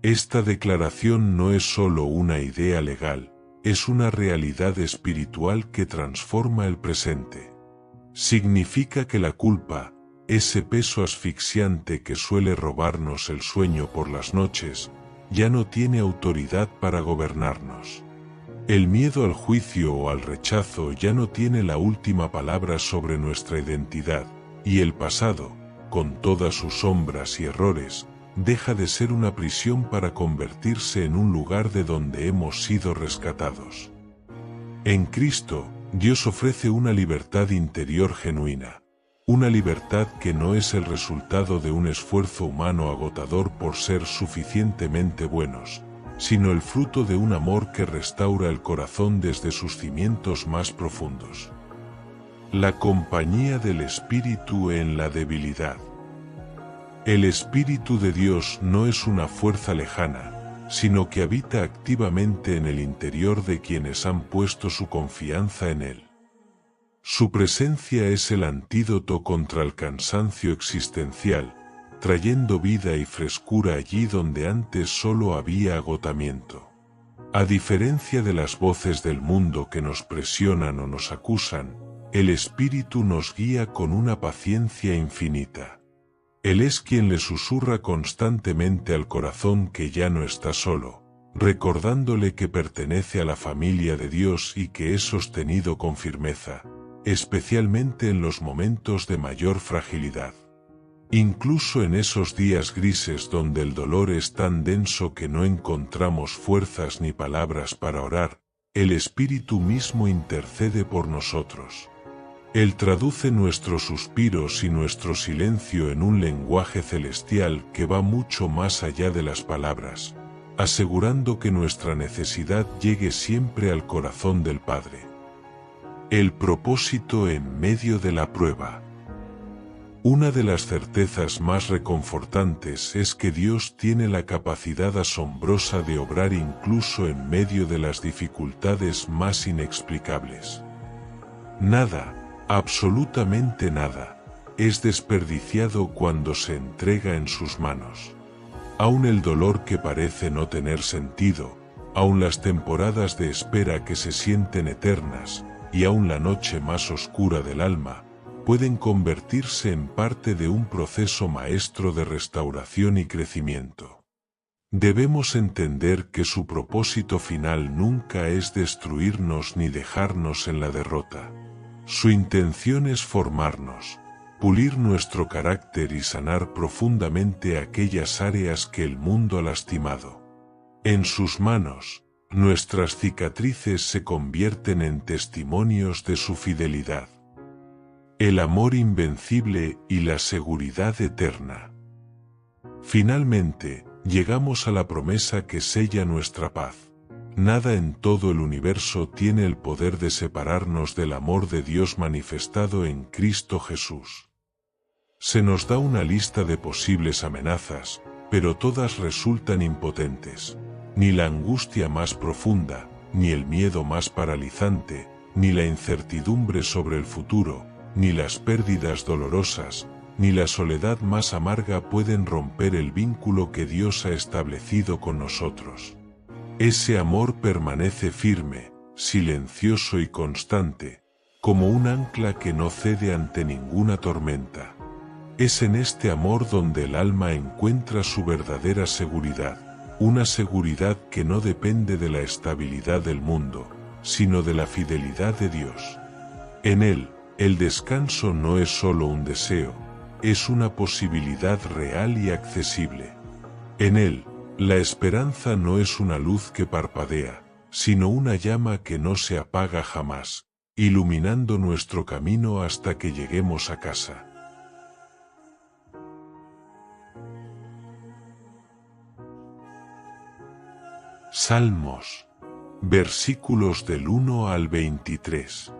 S1: Esta declaración no es solo una idea legal, es una realidad espiritual que transforma el presente. Significa que la culpa, ese peso asfixiante que suele robarnos el sueño por las noches, ya no tiene autoridad para gobernarnos. El miedo al juicio o al rechazo ya no tiene la última palabra sobre nuestra identidad, y el pasado, con todas sus sombras y errores, deja de ser una prisión para convertirse en un lugar de donde hemos sido rescatados. En Cristo, Dios ofrece una libertad interior genuina. Una libertad que no es el resultado de un esfuerzo humano agotador por ser suficientemente buenos, sino el fruto de un amor que restaura el corazón desde sus cimientos más profundos. La compañía del Espíritu en la debilidad. El Espíritu de Dios no es una fuerza lejana, sino que habita activamente en el interior de quienes han puesto su confianza en Él. Su presencia es el antídoto contra el cansancio existencial, trayendo vida y frescura allí donde antes solo había agotamiento. A diferencia de las voces del mundo que nos presionan o nos acusan, el Espíritu nos guía con una paciencia infinita. Él es quien le susurra constantemente al corazón que ya no está solo, recordándole que pertenece a la familia de Dios y que es sostenido con firmeza, especialmente en los momentos de mayor fragilidad. Incluso en esos días grises donde el dolor es tan denso que no encontramos fuerzas ni palabras para orar, el Espíritu mismo intercede por nosotros. Él traduce nuestros suspiros y nuestro silencio en un lenguaje celestial que va mucho más allá de las palabras, asegurando que nuestra necesidad llegue siempre al corazón del Padre. El propósito en medio de la prueba. Una de las certezas más reconfortantes es que Dios tiene la capacidad asombrosa de obrar incluso en medio de las dificultades más inexplicables. Nada, absolutamente nada, es desperdiciado cuando se entrega en sus manos. Aun el dolor que parece no tener sentido, aun las temporadas de espera que se sienten eternas, y aun la noche más oscura del alma, pueden convertirse en parte de un proceso maestro de restauración y crecimiento. Debemos entender que su propósito final nunca es destruirnos ni dejarnos en la derrota. Su intención es formarnos, pulir nuestro carácter y sanar profundamente aquellas áreas que el mundo ha lastimado. En sus manos, nuestras cicatrices se convierten en testimonios de su fidelidad. El amor invencible y la seguridad eterna. Finalmente, llegamos a la promesa que sella nuestra paz. Nada en todo el universo tiene el poder de separarnos del amor de Dios manifestado en Cristo Jesús. Se nos da una lista de posibles amenazas, pero todas resultan impotentes. Ni la angustia más profunda, ni el miedo más paralizante, ni la incertidumbre sobre el futuro, ni las pérdidas dolorosas, ni la soledad más amarga pueden romper el vínculo que Dios ha establecido con nosotros. Ese amor permanece firme, silencioso y constante, como un ancla que no cede ante ninguna tormenta. Es en este amor donde el alma encuentra su verdadera seguridad, una seguridad que no depende de la estabilidad del mundo, sino de la fidelidad de Dios. En Él, el descanso no es solo un deseo, es una posibilidad real y accesible. En Él, la esperanza no es una luz que parpadea, sino una llama que no se apaga jamás, iluminando nuestro camino hasta que lleguemos a casa. Salmos, versículos del 1 al 23.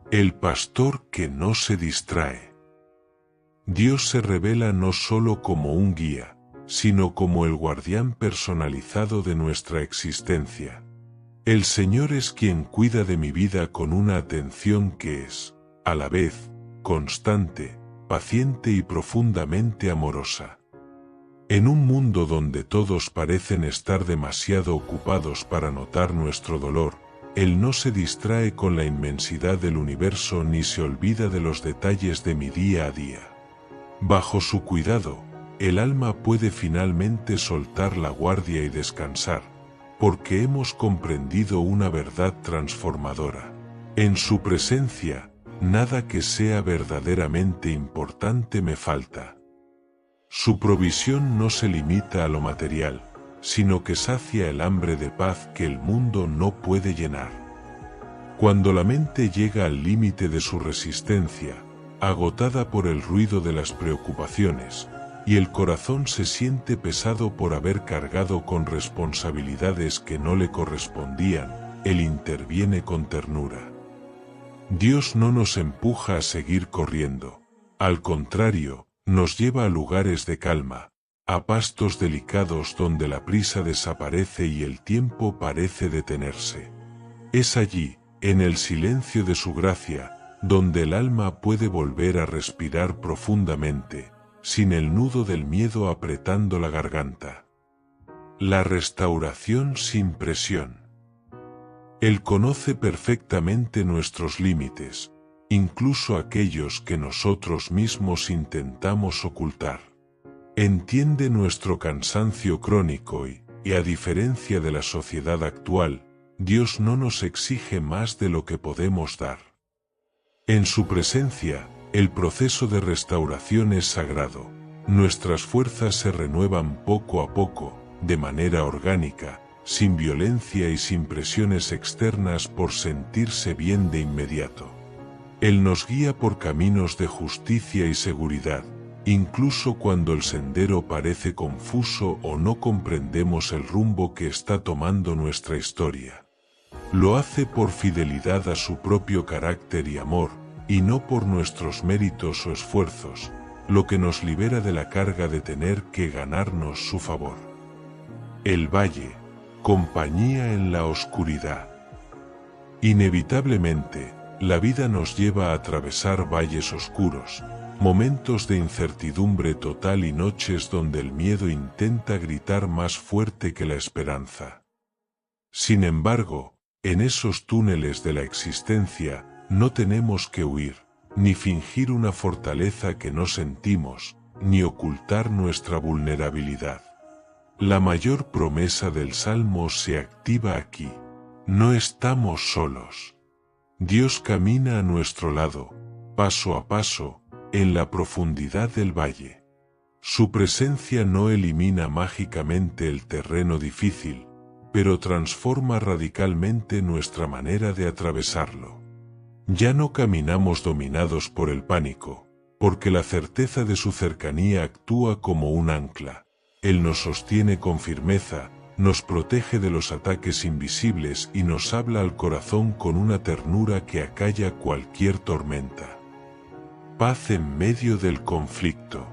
S1: El pastor que no se distrae. Dios se revela no solo como un guía, sino como el guardián personalizado de nuestra existencia. El Señor es quien cuida de mi vida con una atención que es, a la vez, constante, paciente y profundamente amorosa. En un mundo donde todos parecen estar demasiado ocupados para notar nuestro dolor, Él no se distrae con la inmensidad del universo ni se olvida de los detalles de mi día a día. Bajo su cuidado, el alma puede finalmente soltar la guardia y descansar, porque hemos comprendido una verdad transformadora. En su presencia, nada que sea verdaderamente importante me falta. Su provisión no se limita a lo material, sino que sacia el hambre de paz que el mundo no puede llenar. Cuando la mente llega al límite de su resistencia, agotada por el ruido de las preocupaciones, y el corazón se siente pesado por haber cargado con responsabilidades que no le correspondían, Él interviene con ternura. Dios no nos empuja a seguir corriendo, al contrario, nos lleva a lugares de calma, a pastos delicados donde la prisa desaparece y el tiempo parece detenerse. Es allí, en el silencio de su gracia, donde el alma puede volver a respirar profundamente, sin el nudo del miedo apretando la garganta. La restauración sin presión. Él conoce perfectamente nuestros límites, incluso aquellos que nosotros mismos intentamos ocultar. Entiende nuestro cansancio crónico y a diferencia de la sociedad actual, Dios no nos exige más de lo que podemos dar. En su presencia, el proceso de restauración es sagrado. Nuestras fuerzas se renuevan poco a poco, de manera orgánica, sin violencia y sin presiones externas por sentirse bien de inmediato. Él nos guía por caminos de justicia y seguridad, incluso cuando el sendero parece confuso o no comprendemos el rumbo que está tomando nuestra historia. Lo hace por fidelidad a su propio carácter y amor, y no por nuestros méritos o esfuerzos, lo que nos libera de la carga de tener que ganarnos su favor. El valle, compañía en la oscuridad. Inevitablemente, la vida nos lleva a atravesar valles oscuros, momentos de incertidumbre total y noches donde el miedo intenta gritar más fuerte que la esperanza. Sin embargo, en esos túneles de la existencia, no tenemos que huir, ni fingir una fortaleza que no sentimos, ni ocultar nuestra vulnerabilidad. La mayor promesa del Salmo se activa aquí. No estamos solos. Dios camina a nuestro lado, paso a paso, en la profundidad del valle. Su presencia no elimina mágicamente el terreno difícil, pero transforma radicalmente nuestra manera de atravesarlo. Ya no caminamos dominados por el pánico, porque la certeza de su cercanía actúa como un ancla. Él nos sostiene con firmeza, nos protege de los ataques invisibles y nos habla al corazón con una ternura que acalla cualquier tormenta. Paz en medio del conflicto.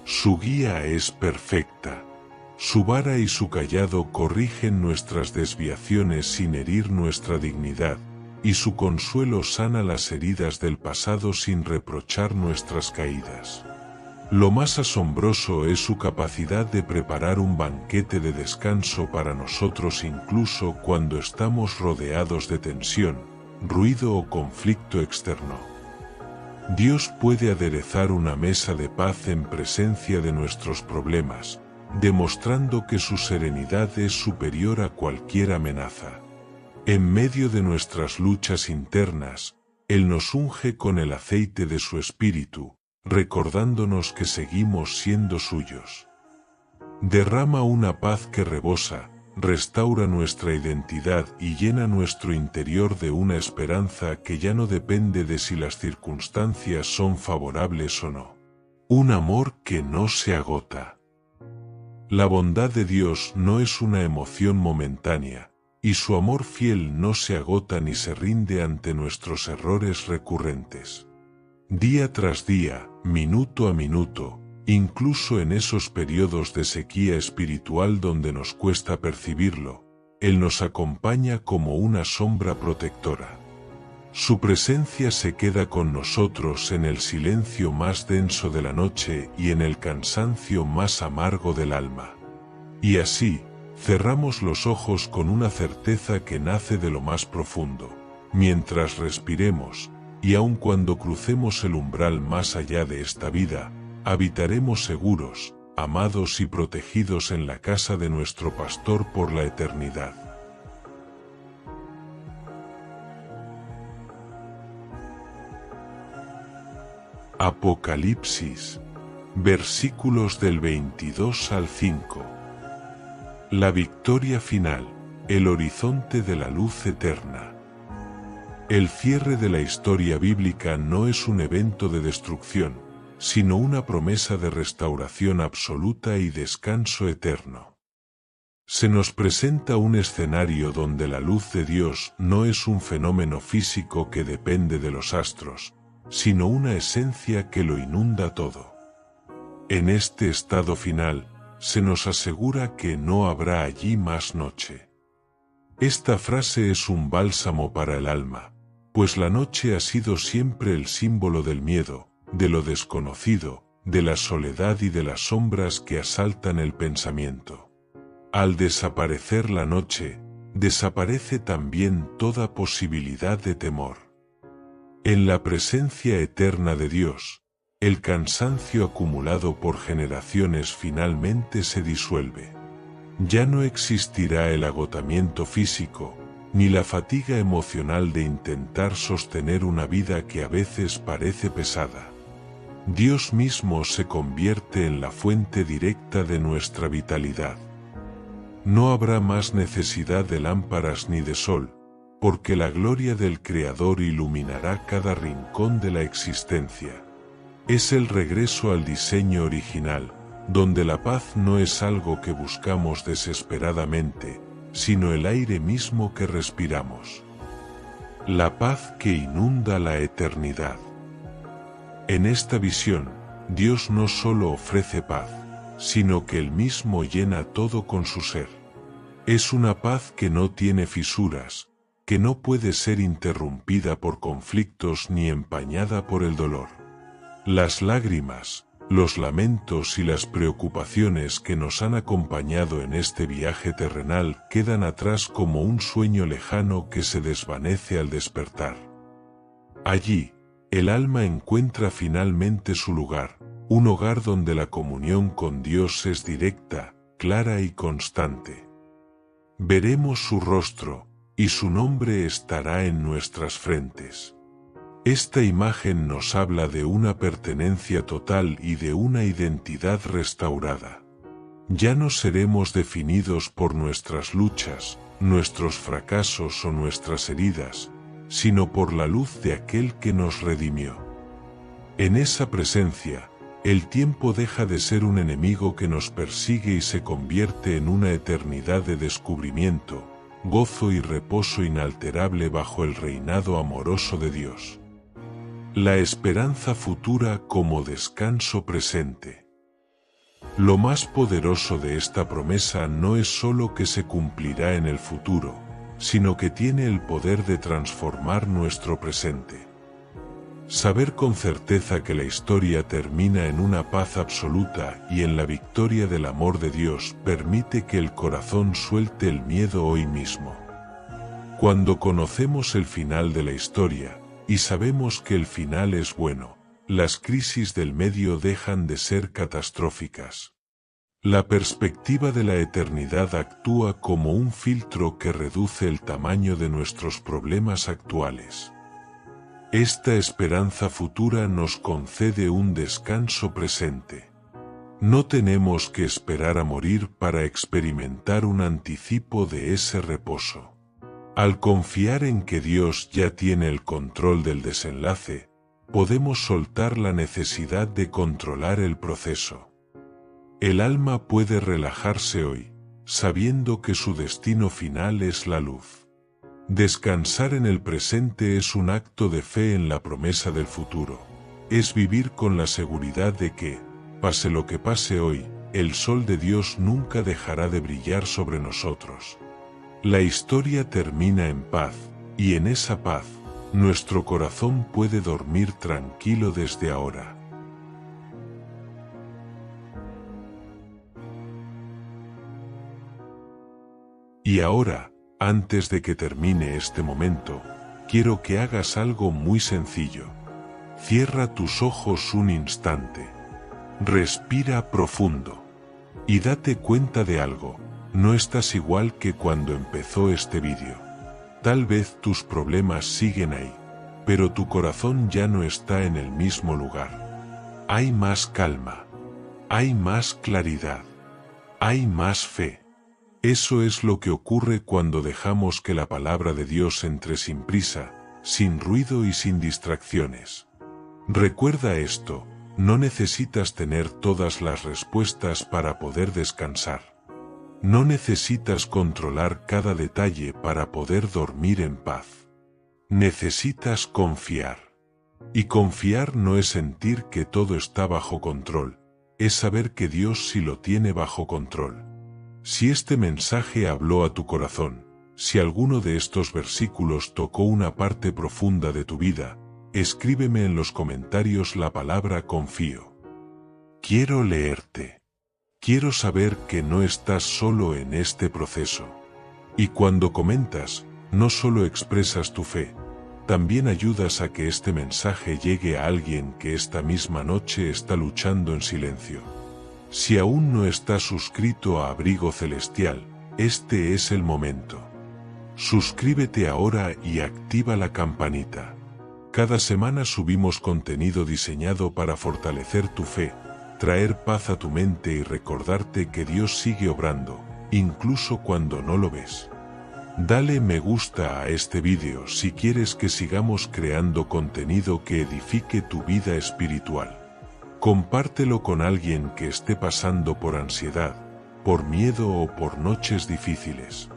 S1: Su guía es perfecta. Su vara y su cayado corrigen nuestras desviaciones sin herir nuestra dignidad, y su consuelo sana las heridas del pasado sin reprochar nuestras caídas. Lo más asombroso es su capacidad de preparar un banquete de descanso para nosotros incluso cuando estamos rodeados de tensión, ruido o conflicto externo. Dios puede aderezar una mesa de paz en presencia de nuestros problemas, demostrando que su serenidad es superior a cualquier amenaza. En medio de nuestras luchas internas, Él nos unge con el aceite de su espíritu, recordándonos que seguimos siendo suyos. Derrama una paz que rebosa, restaura nuestra identidad y llena nuestro interior de una esperanza que ya no depende de si las circunstancias son favorables o no. Un amor que no se agota. La bondad de Dios no es una emoción momentánea, y su amor fiel no se agota ni se rinde ante nuestros errores recurrentes. Día tras día, minuto a minuto, Incluso en esos periodos de sequía espiritual donde nos cuesta percibirlo, Él nos acompaña como una sombra protectora. Su presencia se queda con nosotros en el silencio más denso de la noche y en el cansancio más amargo del alma. Y así, cerramos los ojos con una certeza que nace de lo más profundo. Mientras respiremos, y aun cuando crucemos el umbral más allá de esta vida, habitaremos seguros, amados y protegidos en la casa de nuestro pastor por la eternidad. Apocalipsis, versículos del 22 al 5. La victoria final, el horizonte de la luz eterna. El cierre de la historia bíblica no es un evento de destrucción, sino una promesa de restauración absoluta y descanso eterno. Se nos presenta un escenario donde la luz de Dios no es un fenómeno físico que depende de los astros, sino una esencia que lo inunda todo. En este estado final, se nos asegura que no habrá allí más noche. Esta frase es un bálsamo para el alma, pues la noche ha sido siempre el símbolo del miedo, de lo desconocido, de la soledad y de las sombras que asaltan el pensamiento. Al desaparecer la noche, desaparece también toda posibilidad de temor. En la presencia eterna de Dios, el cansancio acumulado por generaciones finalmente se disuelve. Ya no existirá el agotamiento físico, ni la fatiga emocional de intentar sostener una vida que a veces parece pesada. Dios mismo se convierte en la fuente directa de nuestra vitalidad. No habrá más necesidad de lámparas ni de sol, porque la gloria del Creador iluminará cada rincón de la existencia. Es el regreso al diseño original, donde la paz no es algo que buscamos desesperadamente, sino el aire mismo que respiramos. La paz que inunda la eternidad. En esta visión, Dios no solo ofrece paz, sino que Él mismo llena todo con su ser. Es una paz que no tiene fisuras, que no puede ser interrumpida por conflictos ni empañada por el dolor. Las lágrimas, los lamentos y las preocupaciones que nos han acompañado en este viaje terrenal quedan atrás como un sueño lejano que se desvanece al despertar. Allí, el alma encuentra finalmente su lugar, un hogar donde la comunión con Dios es directa, clara y constante. Veremos su rostro, y su nombre estará en nuestras frentes. Esta imagen nos habla de una pertenencia total y de una identidad restaurada. Ya no seremos definidos por nuestras luchas, nuestros fracasos o nuestras heridas, sino por la luz de aquel que nos redimió. En esa presencia, el tiempo deja de ser un enemigo que nos persigue y se convierte en una eternidad de descubrimiento, gozo y reposo inalterable bajo el reinado amoroso de Dios. La esperanza futura como descanso presente. Lo más poderoso de esta promesa no es solo que se cumplirá en el futuro, sino que tiene el poder de transformar nuestro presente. Saber con certeza que la historia termina en una paz absoluta y en la victoria del amor de Dios permite que el corazón suelte el miedo hoy mismo. Cuando conocemos el final de la historia, y sabemos que el final es bueno, las crisis del medio dejan de ser catastróficas. La perspectiva de la eternidad actúa como un filtro que reduce el tamaño de nuestros problemas actuales. Esta esperanza futura nos concede un descanso presente. No tenemos que esperar a morir para experimentar un anticipo de ese reposo. Al confiar en que Dios ya tiene el control del desenlace, podemos soltar la necesidad de controlar el proceso. El alma puede relajarse hoy, sabiendo que su destino final es la luz. Descansar en el presente es un acto de fe en la promesa del futuro. Es vivir con la seguridad de que, Pase lo que pase hoy, el sol de Dios nunca dejará de brillar sobre nosotros. La historia termina en paz, y en esa paz, nuestro corazón puede dormir tranquilo desde ahora. Y ahora, antes de que termine este momento, quiero que hagas algo muy sencillo. Cierra tus ojos un instante. Respira profundo. Y date cuenta de algo, no estás igual que cuando empezó este vídeo. Tal vez tus problemas siguen ahí, pero tu corazón ya no está en el mismo lugar. Hay más calma, hay más claridad, hay más fe. Eso es lo que ocurre cuando dejamos que la palabra de Dios entre sin prisa, sin ruido y sin distracciones. Recuerda esto, no necesitas tener todas las respuestas para poder descansar. No necesitas controlar cada detalle para poder dormir en paz. Necesitas confiar. Y confiar no es sentir que todo está bajo control, es saber que Dios sí lo tiene bajo control. Si este mensaje habló a tu corazón, si alguno de estos versículos tocó una parte profunda de tu vida, escríbeme en los comentarios la palabra confío. Quiero leerte. Quiero saber que no estás solo en este proceso. Y cuando comentas, no solo expresas tu fe, también ayudas a que este mensaje llegue a alguien que esta misma noche está luchando en silencio. Si aún no estás suscrito a Abrigo Celestial, este es el momento. Suscríbete ahora y activa la campanita. Cada semana subimos contenido diseñado para fortalecer tu fe, traer paz a tu mente y recordarte que Dios sigue obrando, incluso cuando no lo ves. Dale me gusta a este vídeo si quieres que sigamos creando contenido que edifique tu vida espiritual. Compártelo con alguien que esté pasando por ansiedad, por miedo o por noches difíciles.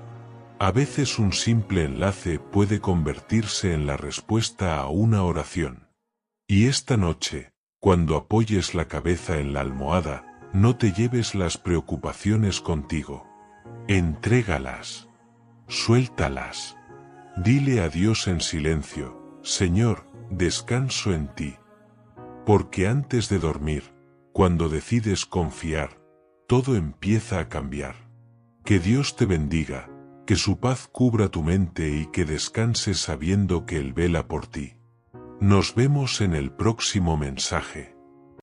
S1: A veces un simple enlace puede convertirse en la respuesta a una oración. Y esta noche, cuando apoyes la cabeza en la almohada, no te lleves las preocupaciones contigo. Entrégalas. Suéltalas. Dile a Dios en silencio, Señor, descanso en ti. Porque antes de dormir, cuando decides confiar, todo empieza a cambiar. Que Dios te bendiga, que su paz cubra tu mente y que descanses sabiendo que Él vela por ti. Nos vemos en el próximo mensaje.